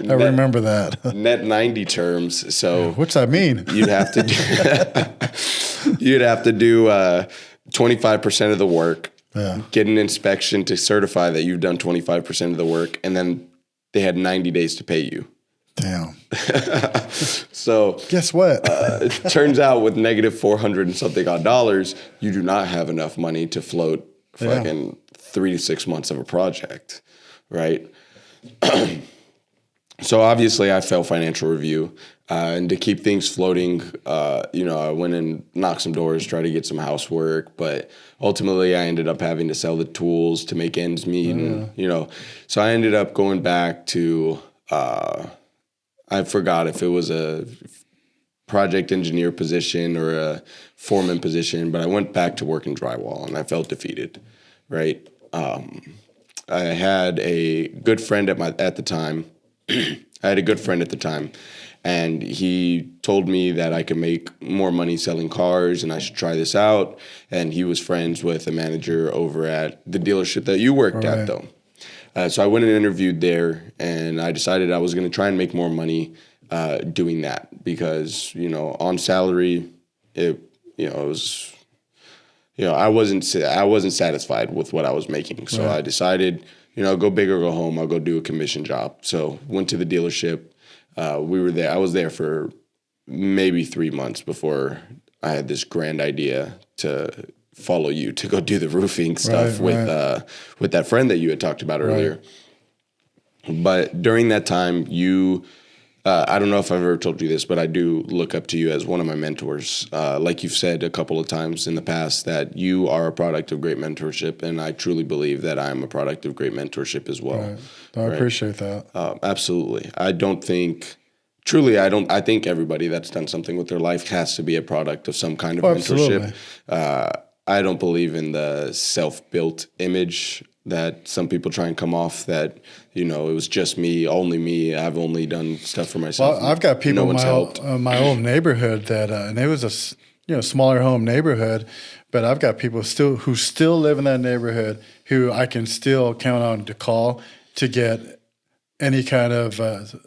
I remember that. Net 90 terms. So what's that mean? you'd have to do 25% of the work. Yeah. Get an inspection to certify that you've done 25% of the work, and then they had 90 days to pay you. Damn. So guess what? It turns out with negative 400 and something odd dollars, you do not have enough money to float fucking 3 to 6 months of a project, right? So obviously I failed financial review, and to keep things floating, I went and knocked some doors, tried to get some housework, but ultimately I ended up having to sell the tools to make ends meet, and so I ended up going back to I forgot if it was a project engineer position or a foreman position, but I went back to work in drywall, and I felt defeated, right? I had a good friend at the time. I had a good friend at the time, and he told me that I could make more money selling cars and I should try this out. And he was friends with a manager over at the dealership that you worked at, though. So I went and interviewed there, and I decided I was going to try and make more money doing that because, on salary, it was, I wasn't satisfied with what I was making. So I decided, go big or go home. I'll go do a commission job. So went to the dealership. We were there. I was there for maybe 3 months before I had this grand idea to follow you to go do the roofing stuff with that friend that you had talked about earlier. But during that time, you I don't know if I've ever told you this, but I do look up to you as one of my mentors. Like you've said a couple of times in the past, that you are a product of great mentorship, and I truly believe that I'm a product of great mentorship as well. Right. I appreciate that. Absolutely. I don't think. Truly, I don't. I think everybody that's done something with their life has to be a product of some kind of mentorship. Absolutely. I don't believe in the self-built image that some people try and come off, that, you know, it was just me, only me. I've only done stuff for myself. Well, I've got people no in one's helped. my old neighborhood that, and it was a smaller home neighborhood, but I've got people who still live in that neighborhood who I can still count on to call to get any kind of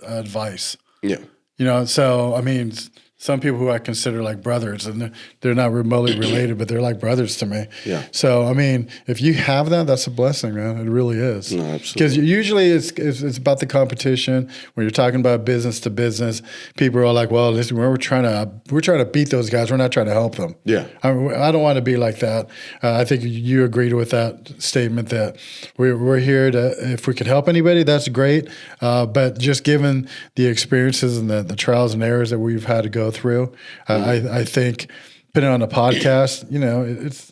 advice. Yeah. You know, so I mean, some people who I consider like brothers, and they're not remotely related, but they're like brothers to me. Yeah. So I mean, if you have that, that's a blessing, man. It really is. No, absolutely. Because usually it's about the competition. When you're talking about business to business, people are like, "Well, listen, we're trying to beat those guys. We're not trying to help them." Yeah. I don't want to be like that. I think you agreed with that statement that we're here to, if we could help anybody, that's great. But just given the experiences and the trials and errors that we've had to go through, I think putting on a podcast, you know, it's,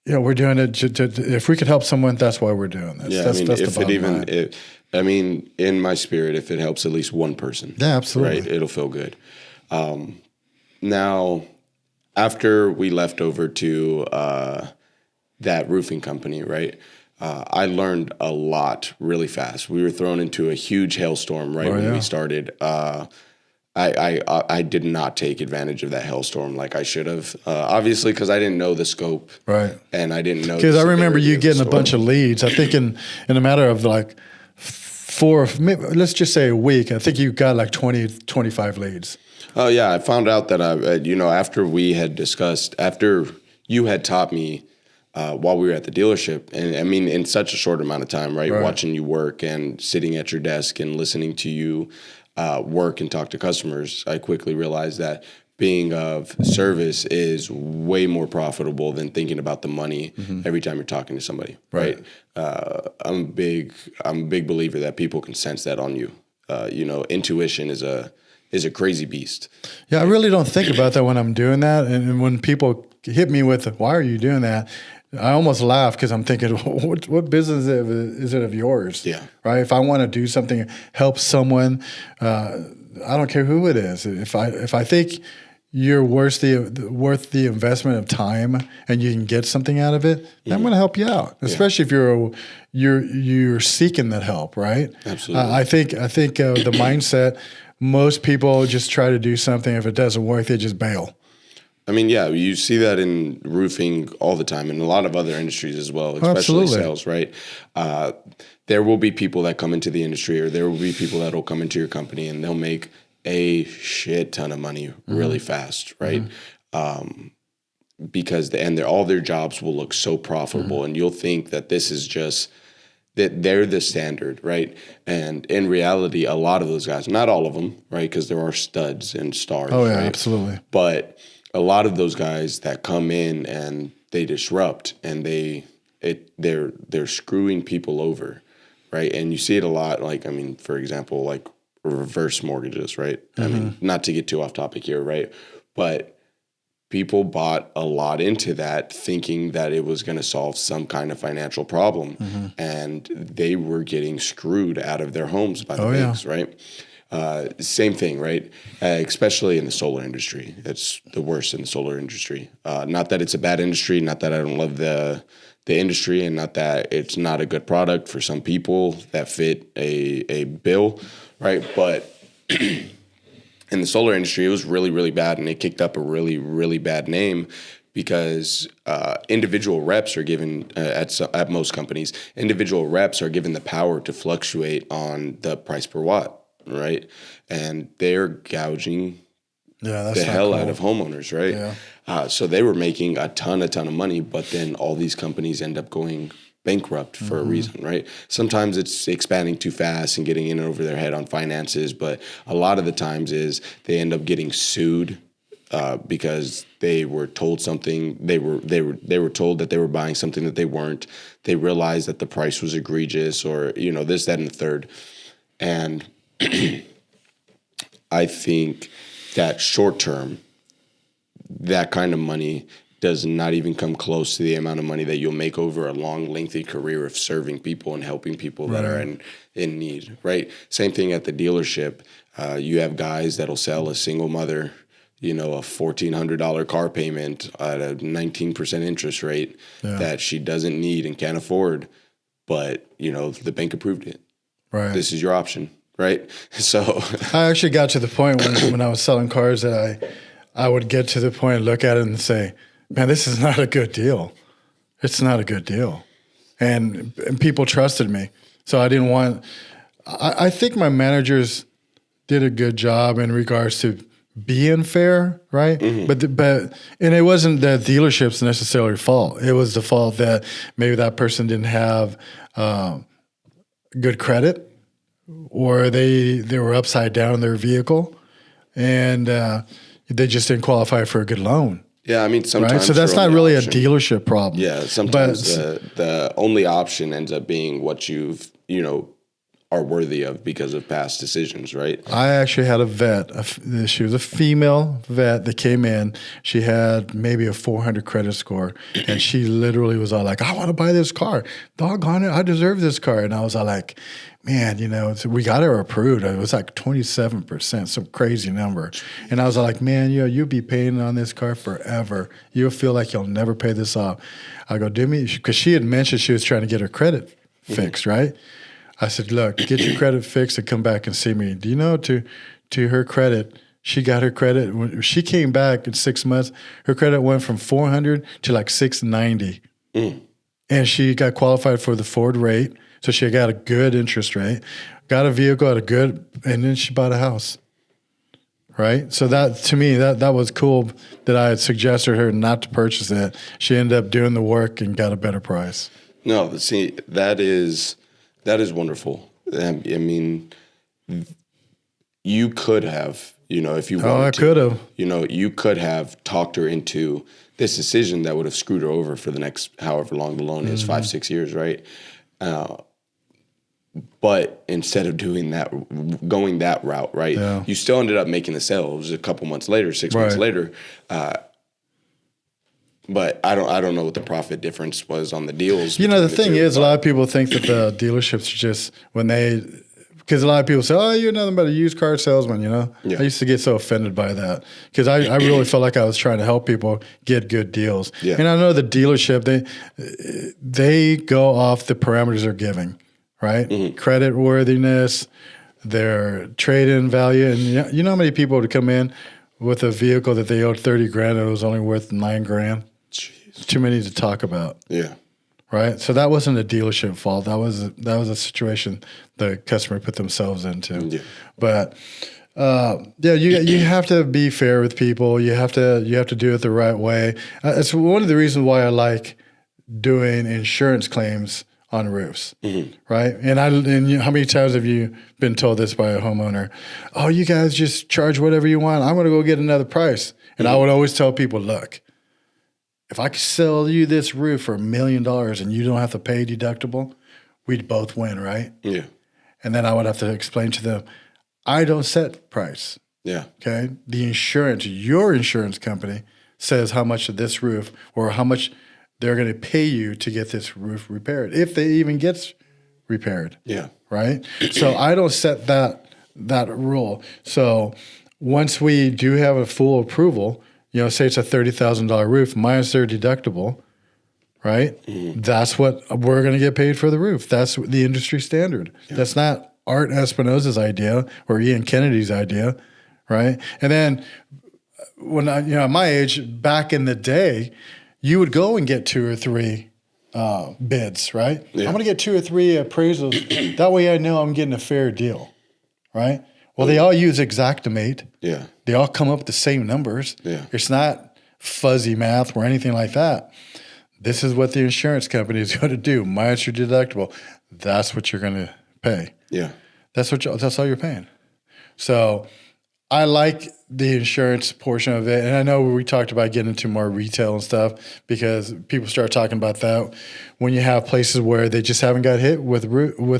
you know, we're doing it to if we could help someone, that's why we're doing this. Yeah, That's I mean, the if it bottom even, line. I mean, in my spirit, if it helps at least one person, Yeah, absolutely. right, it'll feel good. Now, after we left over to that roofing company, right, I learned a lot really fast. We were thrown into a huge hailstorm when we started. I did not take advantage of that hailstorm like I should have, obviously, because I didn't know the scope, Right. and I didn't know. Because I remember you getting a storm. bunch of leads. I think in a matter of like let's just say a week, I think you got like 20, 25 leads. Oh yeah, I found out that after we had discussed, after you had taught me while we were at the dealership, and I mean in such a short amount of time, right? Watching you work and sitting at your desk and listening to you work and talk to customers, I quickly realized that being of service is way more profitable than thinking about the money every time you're talking to somebody, right? I'm a big believer that people can sense that on you. Intuition is a crazy beast. Yeah, I really don't think about that when I'm doing that. And when people hit me with, "Why are you doing that?" I almost laugh because I'm thinking, what business is it of yours? Yeah. Right? If I want to do something, help someone, I don't care who it is. If I think you're worth the investment of time and you can get something out of it, then I'm going to help you out. Especially if you're seeking that help, right? Absolutely. I think the mindset, most people just try to do something. If it doesn't work, they just bail. I mean, yeah, you see that in roofing all the time, and a lot of other industries as well, especially Absolutely. sales, right? There will be people that come into the industry, or there will be people that will come into your company, and they'll make a shit ton of money really fast, right? Because all their jobs will look so profitable, and you'll think that this is just that they're the standard, right? And in reality, a lot of those guys, not all of them, right? Because there are studs and stars. Oh yeah, right? absolutely. But a lot of those guys that come in and they disrupt and they're screwing people over, right? And you see it a lot. Like, I mean, for example, like reverse mortgages, right? I mean, not to get too off topic here, right? But people bought a lot into that thinking that it was going to solve some kind of financial problem, and they were getting screwed out of their homes by the banks, right? Same thing, right? Especially in the solar industry. It's the worst in the solar industry. Not that it's a bad industry, not that I don't love the industry, and not that it's not a good product for some people that fit a bill, right? But in the solar industry, it was really, really bad, and it kicked up a really, really bad name because individual reps are given, at most companies, individual reps are given the power to fluctuate on the price per watt, right? And they're gouging the hell out of homeowners, right? Yeah. So they were making a ton of money, but then all these companies end up going bankrupt for a reason, right? Sometimes it's expanding too fast and getting in over their head on finances, but a lot of the times is they end up getting sued because they were told something. They were told that they were buying something that they weren't. They realized that the price was egregious, or this, that, and the third, and I think that short term, that kind of money does not even come close to the amount of money that you'll make over a long, lengthy career of serving people and helping people that are in need, right? Same thing at the dealership. You have guys that'll sell a single mother, a $1,400 car payment at a 19% interest rate that she doesn't need and can't afford, but, the bank approved it. Right. This is your option, right? So I actually got to the point when I was selling cars that I would get to the point and look at it and say, man, this is not a good deal. It's not a good deal. And people trusted me. So I didn't want – I think my managers did a good job in regards to being fair, right? Mm-hmm. But and it wasn't the dealership's necessarily fault. It was the fault that maybe that person didn't have good credit, or they were upside down in their vehicle, and they just didn't qualify for a good loan. Yeah, I mean, sometimes. Right? So that's not really a dealership problem. Yeah, sometimes the only option ends up being what you've, are worthy of because of past decisions, right? I actually had a vet. She was a female vet that came in. She had maybe a 400 credit score, and she literally was all like, I want to buy this car. Doggone it, I deserve this car. And I was all like, man, we got her approved. It was like 27%, some crazy number. And I was like, man, you'll be paying on this car forever. You'll feel like you'll never pay this off. I go, do me, because she had mentioned she was trying to get her credit fixed, right? I said, look, get your credit fixed and come back and see me. Do you know, to her credit, she got her credit. When she came back in 6 months, her credit went from 400 to like 690. And she got qualified for the Ford rate. So she got a good interest rate, got a vehicle at a good, and then she bought a house. Right? So that, to me, that was cool that I had suggested her not to purchase it. She ended up doing the work and got a better price. No, see, that is wonderful. I mean, you could have, if you wanted I could have. You could have talked her into this decision that would have screwed her over for the next however long the loan is, 5-6 years, right? But instead of doing that, going that route, right, you still ended up making the sale. It was a couple months later, 6 months later. But I don't know what the profit difference was on the deals. The thing is, a lot of people think that the dealerships are just because a lot of people say, oh, you're nothing but a used car salesman, Yeah. I used to get so offended by that because I really felt like I was trying to help people get good deals. Yeah. And I know the dealership, they go off the parameters they're giving, right? Mm-hmm. Credit worthiness, their trade-in value. And you know how many people would come in with a vehicle that they owed $30,000 and it was only worth $9,000? Jeez. Too many to talk about. Yeah. Right. So that wasn't a dealership fault. That was a situation the customer put themselves into. Yeah. But you have to be fair with people. You have to do it the right way. It's one of the reasons why I like doing insurance claims on roofs. Mm-hmm. Right. And how many times have you been told this by a homeowner? Oh, you guys just charge whatever you want. I'm going to go get another price. And I would always tell people, look, if I could sell you this roof for $1 million and you don't have to pay deductible, we'd both win, right? Yeah. And then I would have to explain to them, I don't set price. Yeah. Okay. Your insurance company says how much of this roof or how much they're going to pay you to get this roof repaired, if they even gets repaired. Yeah. Right. So I don't set that rule. So once we do have a full approval, say it's a $30,000 roof minus their deductible, right? Mm-hmm. That's what we're going to get paid for the roof. That's the industry standard. Yeah. That's not Art Espinosa's idea or Ian Kennedy's idea, right? And then when at my age, back in the day, you would go and get 2 or 3 bids, right? Yeah. I'm going to get 2 or 3 appraisals. That way I know I'm getting a fair deal, right? Well, they all use Xactimate. Yeah. They all come up with the same numbers. Yeah. It's not fuzzy math or anything like that. This is what the insurance company is going to do. Minus your deductible. That's what you're going to pay. Yeah. That's all you're paying. So I like the insurance portion of it. And I know we talked about getting into more retail and stuff because people start talking about that when you have places where they just haven't got hit with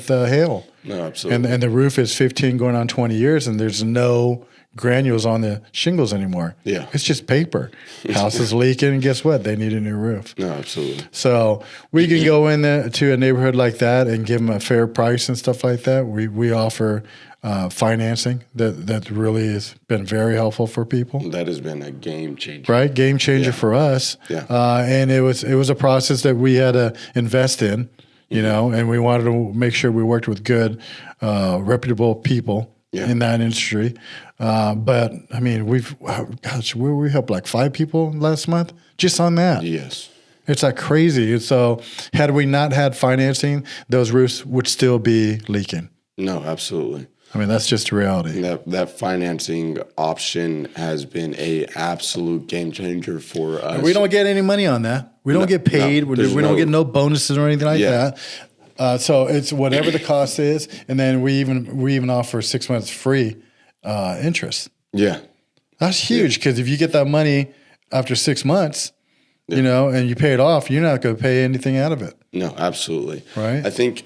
hail. No, absolutely. And the roof is 15 going on 20 years and there's no granules on the shingles anymore. Yeah. It's just paper. House is leaking, and guess what? They need a new roof. No, absolutely. So we can go in there to a neighborhood like that and give them a fair price and stuff like that. We offer financing that really has been very helpful for people. That has been a game changer. Right, game changer for us. Yeah. And it was a process that we had to invest in, you know, and we wanted to make sure we worked with good, reputable people in that industry. But I mean, we helped like 5 people last month just on that. Yes. It's like crazy. So had we not had financing, those roofs would still be leaking. No, absolutely. I mean, that's just reality. That financing option has been a absolute game changer for us. We don't get any money on that. We don't get paid. We don't get no bonuses or anything like that. So it's whatever the cost is, and then we even offer 6 months free interest. Yeah, That's huge because if you get that money after 6 months, you know, and you pay it off, you're not going to pay anything out of it. no, absolutely. Right. I think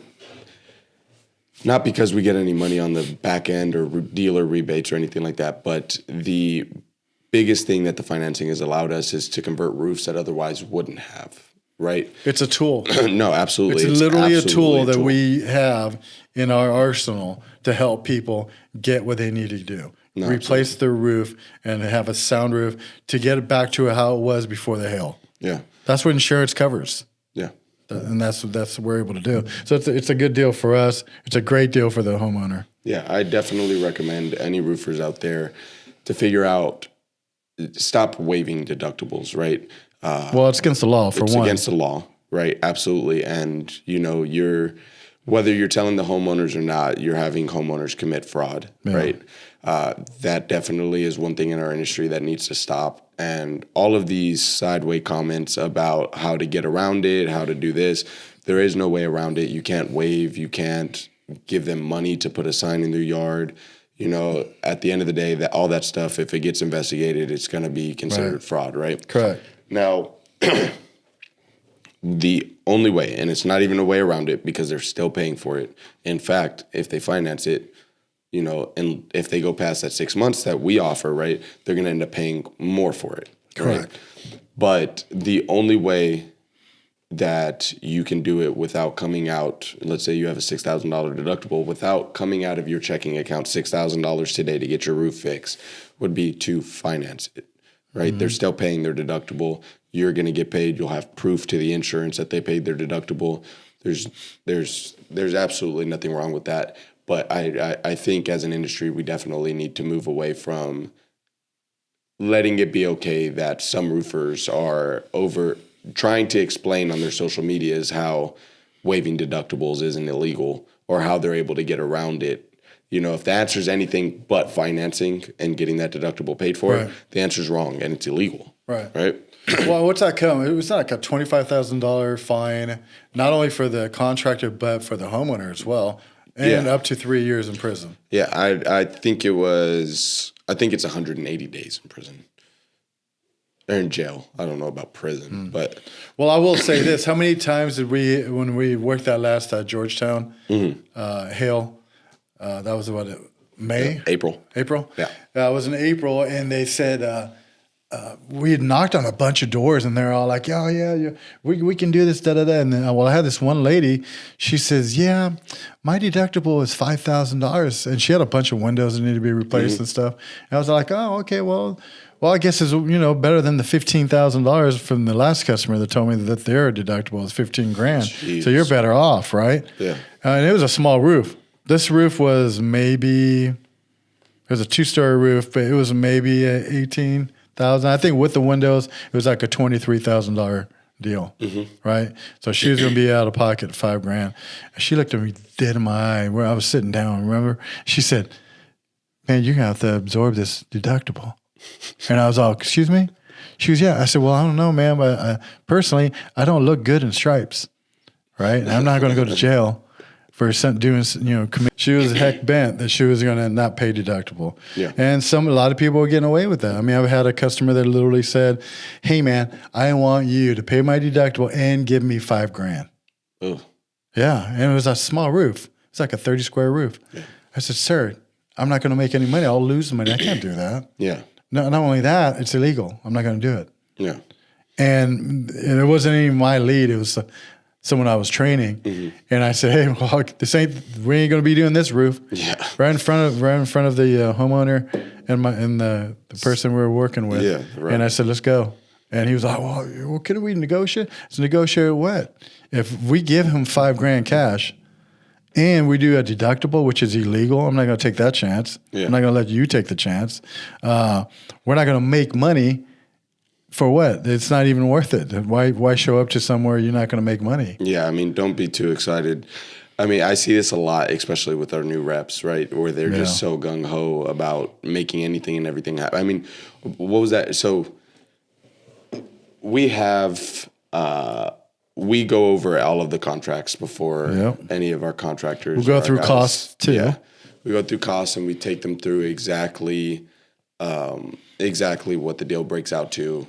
not because we get any money on the back end or dealer rebates or anything like that, but the biggest thing that the financing has allowed us is to convert roofs that otherwise wouldn't have. Right. It's a tool. No, absolutely. It's literally a tool that tool. we have in our arsenal to help people get what they need to do. No, Replace their roof and have a sound roof to get it back to how it was before the hail. Yeah. That's what insurance covers. Yeah. And that's what we're able to do. So it's a good deal for us. It's a great deal for the homeowner. Yeah, I definitely recommend any roofers out there to figure out, stop waiving deductibles, right? Well, it's against the law for It's one. against the law, right? Absolutely. And, you know, whether you're telling the homeowners or not, you're having homeowners commit fraud, right? That definitely is one thing in our industry that needs to stop. And all of these sideway comments about how to get around it, how to do this, there is no way around it. You can't waive, you can't give them money to put a sign in their yard. You know, at the end of the day, all that stuff, if it gets investigated, it's going to be considered fraud, right? Correct. Now, the only way, and it's not even a way around it because they're still paying for it. In fact, if they finance it, you know, and if they go past that 6 months that we offer, right, they're going to end up paying more for it. Correct. Right? But the only way that you can do it without coming out, let's say you have a $6,000 deductible, without coming out of your checking account $6,000 today to get your roof fixed, would be to finance it, right? Mm-hmm. They're still paying their deductible. You're going to get paid. You'll have proof to the insurance that they paid their deductible. There's absolutely nothing wrong with that. But I think as an industry, we definitely need to move away from letting it be okay that some roofers are trying to explain on their social medias how waiving deductibles isn't illegal or how they're able to get around it. You know, if the answer is anything but financing and getting that deductible paid for, the answer is wrong and it's illegal. Right. Well, what's that come? It was like a $25,000 fine, not only for the contractor, but for the homeowner as well. And up to 3 years in prison. Yeah, I think it's 180 days in prison. They're in jail. I don't know about prison, but. Well, I will say this. How many times did when we worked that last Georgetown hail, that was what, May? April. Yeah. It was in April, and they said, we had knocked on a bunch of doors, and they're all like, "Oh yeah, we can do this, da da da." And then, I had this one lady. She says, "Yeah, my deductible is $5,000," and she had a bunch of windows that needed to be replaced and stuff. And I was like, "Oh, okay, well, I guess it's better than the $15,000 from the last customer that told me that their deductible is $15,000. Jeez. So you're better off, right?" Yeah. And it was a small roof. This roof was it was a 2-story roof, but it was maybe 18,000. I think with the windows, it was like a $23,000 deal, right? So she was going to be out of pocket $5,000. And she looked at me dead in my eye where I was sitting down. Remember? She said, "Man, you're going to have to absorb this deductible." And I was all, "Excuse me?" She was, "Yeah." I said, "Well, I don't know, ma'am, but personally, I don't look good in stripes, right? And I'm not going to go to jail for doing, she was heck bent that she was going to not pay deductible." Yeah. And a lot of people are getting away with that. I mean, I've had a customer that literally said, "Hey man, I want you to pay my deductible and give me $5,000. Oh. Yeah. And it was a small roof. It's like a 30 square roof. Yeah. I said, "Sir, I'm not going to make any money. I'll lose the money. I can't do that. Yeah. No, not only that, it's illegal. I'm not going to do it. Yeah. And it wasn't even my lead. It was someone I was training. And I said, hey, well, we ain't going to be doing this roof. Yeah. Right in front of the homeowner and the person we were working with. Yeah, right. And I said, let's go. And he was like, well, can we negotiate? So negotiate what? If we give him $5,000 cash and we do a deductible, which is illegal, I'm not going to take that chance. Yeah. I'm not going to let you take the chance. We're not going to make money for what? It's not even worth it. Why show up to somewhere you're not going to make money? Yeah, I mean, don't be too excited. I mean, I see this a lot, especially with our new reps, right? Where they're just so gung-ho about making anything and everything happen. I mean, what was that? So we have we go over all of the contracts before any of our contractors. We'll go or our through guys. costs too. Yeah, we go through costs and we take them through exactly what the deal breaks out to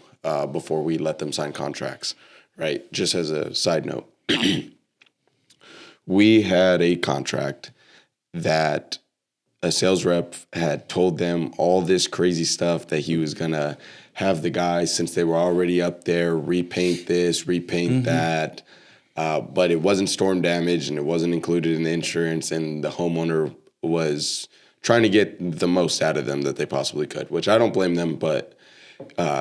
before we let them sign contracts, right? Just as a side note, we had a contract that a sales rep had told them all this crazy stuff that he was going to have the guys, since they were already up there, repaint this, repaint that. But it wasn't storm damage and it wasn't included in the insurance, and the homeowner was trying to get the most out of them that they possibly could, which I don't blame them. But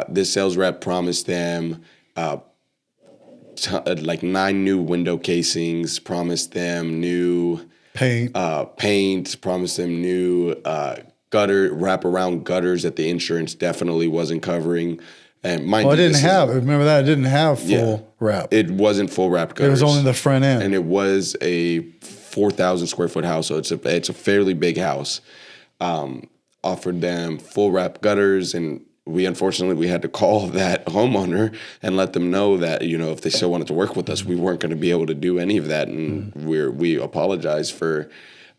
this sales rep promised them like 9 new window casings, promised them new Paint. promised them new wraparound gutters that the insurance definitely wasn't covering. And mind Well, it you, didn't have. Remember that? It didn't have full wrap. it wasn't full wrap gutters. It was only the front end. And it was a 4,000 square foot house, so it's a fairly big house. Offered them full wrap gutters, and we had to call that homeowner and let them know that, you know, if they still wanted to work with us, we weren't going to be able to do any of that, and we apologized for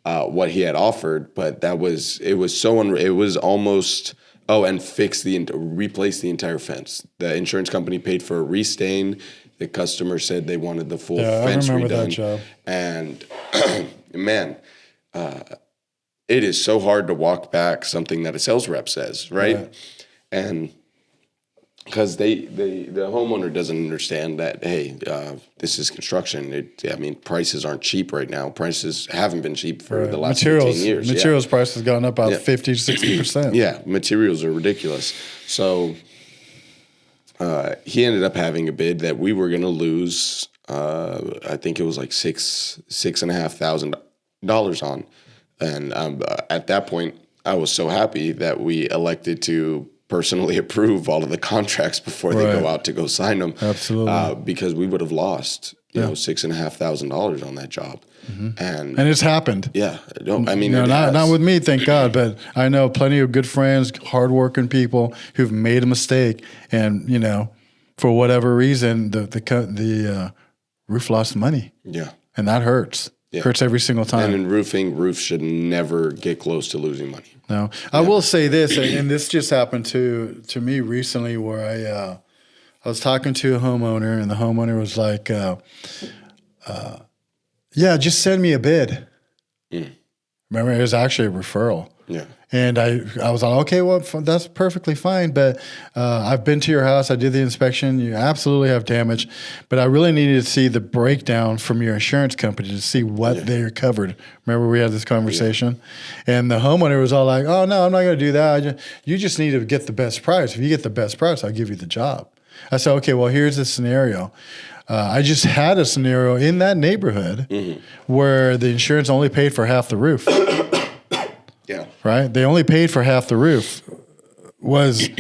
what he had offered. But it was almost. Oh, and replace the entire fence. The insurance company paid for a restain. The customer said they wanted the full fence redone. I remember that job. And man, it is so hard to walk back something that a sales rep says, right? And because the homeowner doesn't understand that, hey, this is construction. Prices aren't cheap right now. Prices haven't been cheap for the last 15 years. Materials prices gone up about 50 to 60%. Yeah, materials are ridiculous. So he ended up having a bid that we were going to lose. I think it was like $6,500 on. And at that point, I was so happy that we elected to personally approve all of the contracts before they go out to go sign them. Absolutely. Because we would have lost, $6,500 on that job. And it's happened. Yeah. Not with me, thank God, but I know plenty of good friends, hardworking people who've made a mistake, and for whatever reason, the roof lost money. Yeah. And that hurts. Yeah. Hurts every single time. And in roofing, roofs should never get close to losing money. No. I will say this, and this just happened to me recently, where I was talking to a homeowner, and the homeowner was like, just send me a bid. Remember, it was actually a referral. Yeah. And I was like, okay, well, that's perfectly fine. But I've been to your house. I did the inspection. You absolutely have damage. But I really needed to see the breakdown from your insurance company to see what they're covered. Remember, we had this conversation? Yeah. And the homeowner was all like, oh, no, I'm not going to do that. You just need to get the best price. If you get the best price, I'll give you the job. I said, okay, well, here's the scenario. I just had a scenario in that neighborhood where the insurance only paid for half the roof. Yeah. Right? They only paid for half the roof. Was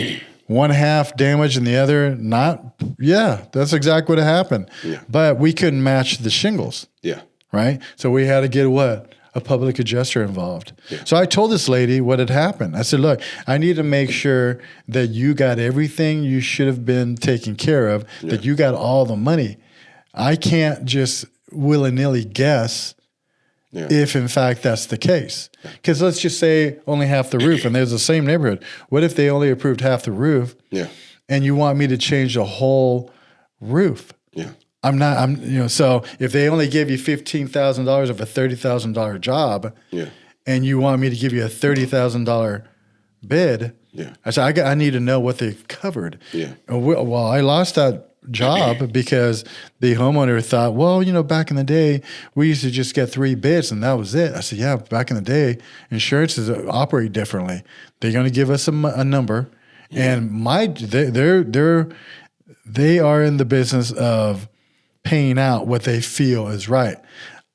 one half damaged and the other not? Yeah, that's exactly what happened. Yeah. But we couldn't match the shingles. Yeah. Right? So we had to get what? A public adjuster involved. Yeah. So I told this lady what had happened. I said, look, I need to make sure that you got everything you should have been taken care of, that you got all the money. I can't just willy-nilly guess if, in fact, that's the case. Because let's just say only half the roof, and there's the same neighborhood. What if they only approved half the roof, and you want me to change the whole roof? Yeah. So if they only give you $15,000 of a $30,000 job, and you want me to give you a $30,000 bid. Yeah. I said, I need to know what they've covered. Yeah. Well, I lost that job because the homeowner thought, well, back in the day, we used to just get 3 bids and that was it. I said, yeah, back in the day, insurances operate differently. They're going to give us a number, and they are in the business of paying out what they feel is right.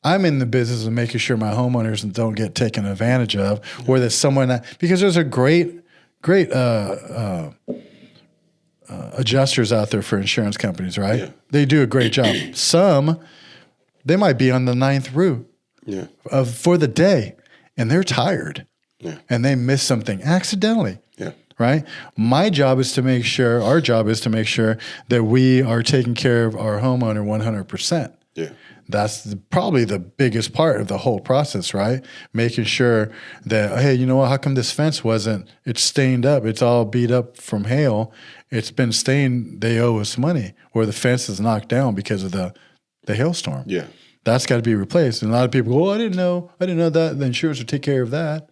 I'm in the business of making sure my homeowners don't get taken advantage of, or that someone, because there's a great adjusters out there for insurance companies, right? Yeah. They do a great job. Some, they might be on the 9th route for the day, and they're tired, and they miss something accidentally. Right? Our job is to make sure that we are taking care of our homeowner 100%. Yeah. That's probably the biggest part of the whole process, right? Making sure that, hey, you know what? How come this fence it's stained up? It's all beat up from hail. It's been stained. They owe us money. Or the fence is knocked down because of the hailstorm. Yeah. That's got to be replaced. And a lot of people go, I didn't know that. The insurance would take care of that.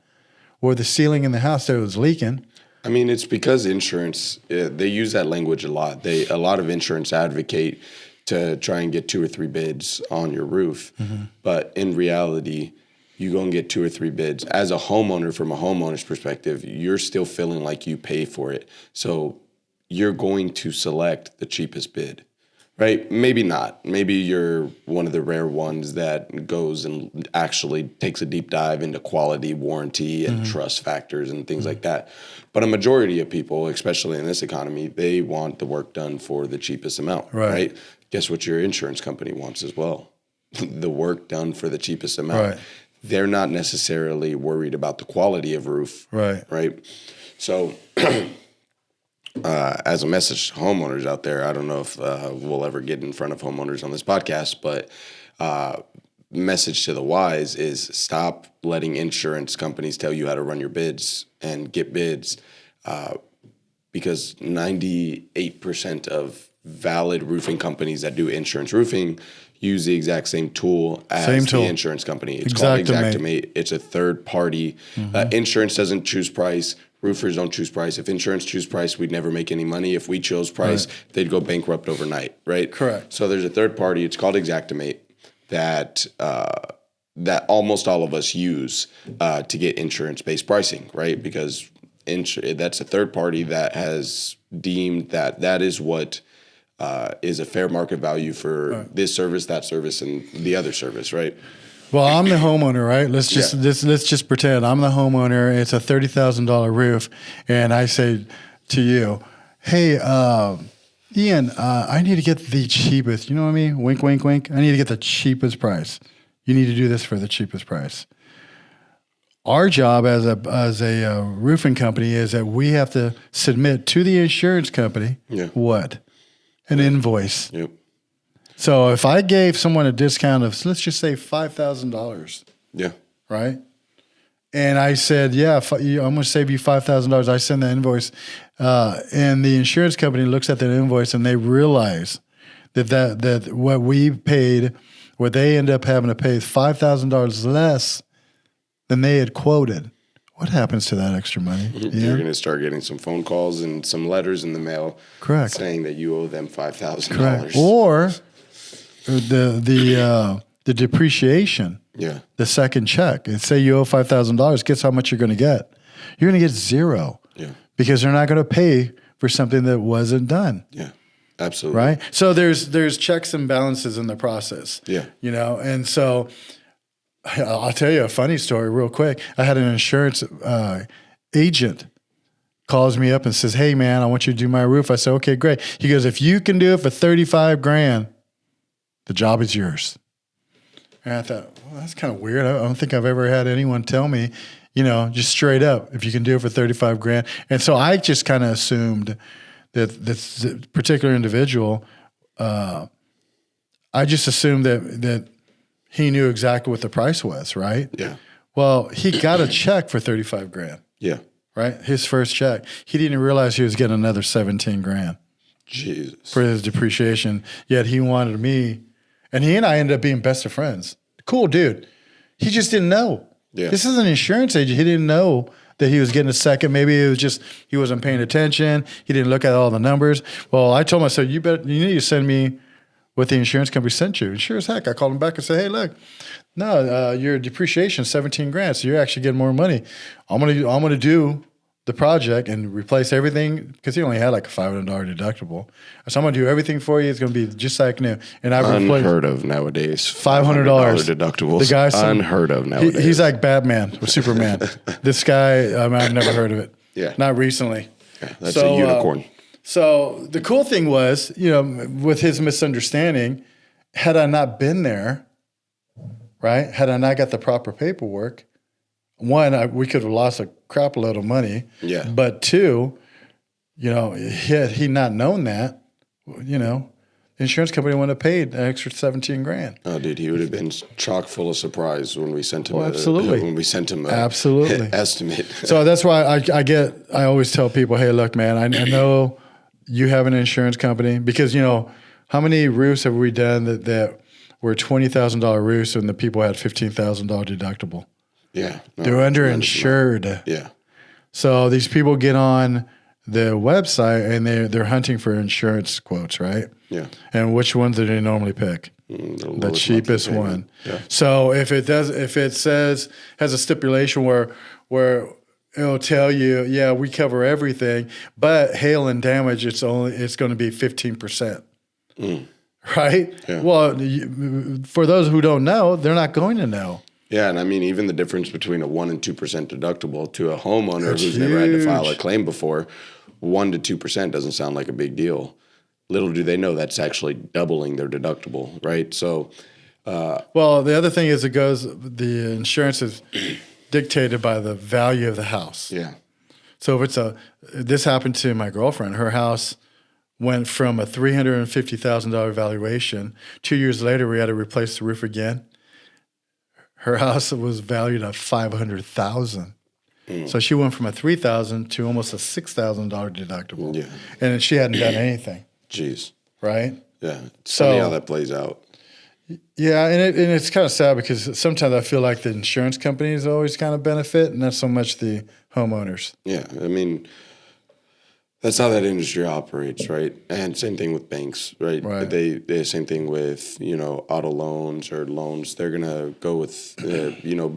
Or the ceiling in the house that was leaking. I mean, it's because insurance, they use that language a lot. A lot of insurance advocate to try and get 2 or 3 bids on your roof. Mm-hmm. But in reality, you go and get 2 or 3 bids. As a homeowner, from a homeowner's perspective, you're still feeling like you pay for it. So you're going to select the cheapest bid, right? Maybe not. Maybe you're one of the rare ones that goes and actually takes a deep dive into quality, warranty, and trust factors and things like that. But a majority of people, especially in this economy, they want the work done for the cheapest amount, right? Guess what your insurance company wants as well? The work done for the cheapest amount. Right. They're not necessarily worried about the quality of roof, right? So as a message to homeowners out there, I don't know if we'll ever get in front of homeowners on this podcast, but message to the wise is stop letting insurance companies tell you how to run your bids and get bids, because 98% of valid roofing companies that do insurance roofing use the exact same tool as the insurance company. It's called Xactimate. It's a third party. Insurance doesn't choose price. Roofers don't choose price. If insurance choose price, we'd never make any money. If we chose price, they'd go bankrupt overnight, right? Correct. So there's a third party. It's called Xactimate that almost all of us use to get insurance-based pricing, right? Because that's a third party that has deemed that is what is a fair market value for this service, that service, and the other service, right? Well, I'm the homeowner, right? Let's just pretend I'm the homeowner. It's a $30,000 roof, and I say to you, "Hey, Ian, I need to get the cheapest." You know what I mean? Wink, wink, wink. I need to get the cheapest price. You need to do this for the cheapest price. Our job as a roofing company is that we have to submit to the insurance company what? An invoice. Yep. So if I gave someone a discount of, let's just say $5,000. Yeah. Right? And I said, I'm going to save you $5,000. I send the invoice. And the insurance company looks at that invoice and they realize that what we paid, what they end up having to pay is $5,000 less than they had quoted. What happens to that extra money? You're going to start getting some phone calls and some letters in the mail saying that you owe them $5,000. Correct. Or the depreciation, the second check. And say you owe $5,000. Guess how much you're going to get? You're going to get zero. Because they're not going to pay for something that wasn't done. Yeah, absolutely. Right? So there's checks and balances in the process. Yeah. And so I'll tell you a funny story real quick. I had an insurance agent calls me up and says, "Hey man, I want you to do my roof." I said, "Okay, great." He goes, "If you can do it for $35,000, the job is yours." And I thought, well, that's kind of weird. I don't think I've ever had anyone tell me, just straight up, if you can do it for $35,000. And so I just kind of assumed that this particular individual, I just assumed that he knew exactly what the price was, right? Yeah. Well, he got a check for $35,000. Yeah. Right? His first check. He didn't realize he was getting another $17,000. Jesus. For his depreciation. Yet he wanted me, and he and I ended up being best of friends. Cool dude. He just didn't know. Yeah. This is an insurance agent. He didn't know that he was getting a second. Maybe it was just he wasn't paying attention. He didn't look at all the numbers. Well, I told him, I said, you need to send me what the insurance company sent you. And sure as heck, I called him back and said, hey, look, no, your depreciation is 17 grand, so you're actually getting more money. I'm gonna do the project and replace everything because he only had like a $500 deductible. So I'm gonna do everything for you. It's gonna be just like new. And I've replaced Unheard of nowadays. $500 deductibles. The guy's unheard of nowadays. He's like Batman or Superman. This guy, I've never heard of it. Yeah. Not recently. Yeah, that's a unicorn. So the cool thing was, with his misunderstanding, had I not been there, right? Had I not got the proper paperwork, one, we could have lost a crap load of money. Yeah. But two, had he not known that, the insurance company wouldn't have paid an extra 17 grand. Oh, dude, he would have been chock full of surprise when we sent him. Absolutely. When we sent him Absolutely. estimate. So that's why I always tell people, hey, look, man, I know you have an insurance company because, how many roofs have we done that were $20,000 roofs and the people had $15,000 deductible? Yeah. No, They're underinsured. Yeah. So these people get on the website and they're hunting for insurance quotes, right? Yeah. And which ones do they normally pick? The cheapest one. Yeah. So if it has a stipulation where it'll tell you, yeah, we cover everything, but hail and damage, it's going to be 15%. Right? Yeah. Well, for those who don't know, they're not going to know. Yeah, and I mean, even the difference between a 1% and 2% deductible to a homeowner who's never had to file a claim before, 1% to 2% doesn't sound like a big deal. Little do they know that's actually doubling their deductible, right? So, well, the other thing is the insurance is dictated by the value of the house. yeah, So if this happened to my girlfriend, her house went from a $350,000 valuation. 2 years later, we had to replace the roof again. Her house was valued at $500,000. So she went from a $3,000 to almost a $6,000 deductible. Yeah. And she hadn't done anything, jeez, right? yeah. It's So- funny how that plays out. Yeah, and it's kind of sad because sometimes I feel like the insurance companies always kind of benefit, and not so much the homeowners. Yeah, I mean, that's how that industry operates, right? And same thing with banks, right? Right. They same thing with auto loans or loans. They're gonna go with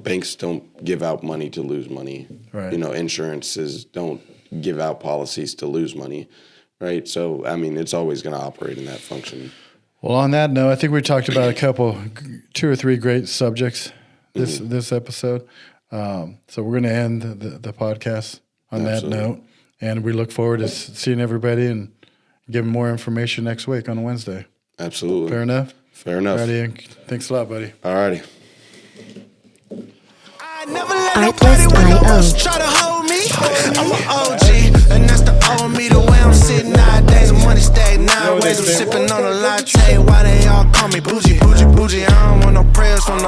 banks don't give out money to lose money. Right. Insurances don't give out policies to lose money, right? So I mean, it's always gonna operate in that function. Well, on that note, I think we talked about two or three great subjects this episode. So we're going to end the podcast on Absolutely. that note, and we look forward to seeing everybody and giving more information next week on Wednesday. Absolutely. Fair enough? Fair enough. Alrighty, thanks a lot, buddy. All righty. I never let Artlist nobody with no IO. bus try to hold me. I'm an OG, and that's the old me. The way I'm sitting nowadays, money stay nowadays. I'm sipping on a latte. Why they all call me bougie? I don't want no prayers from no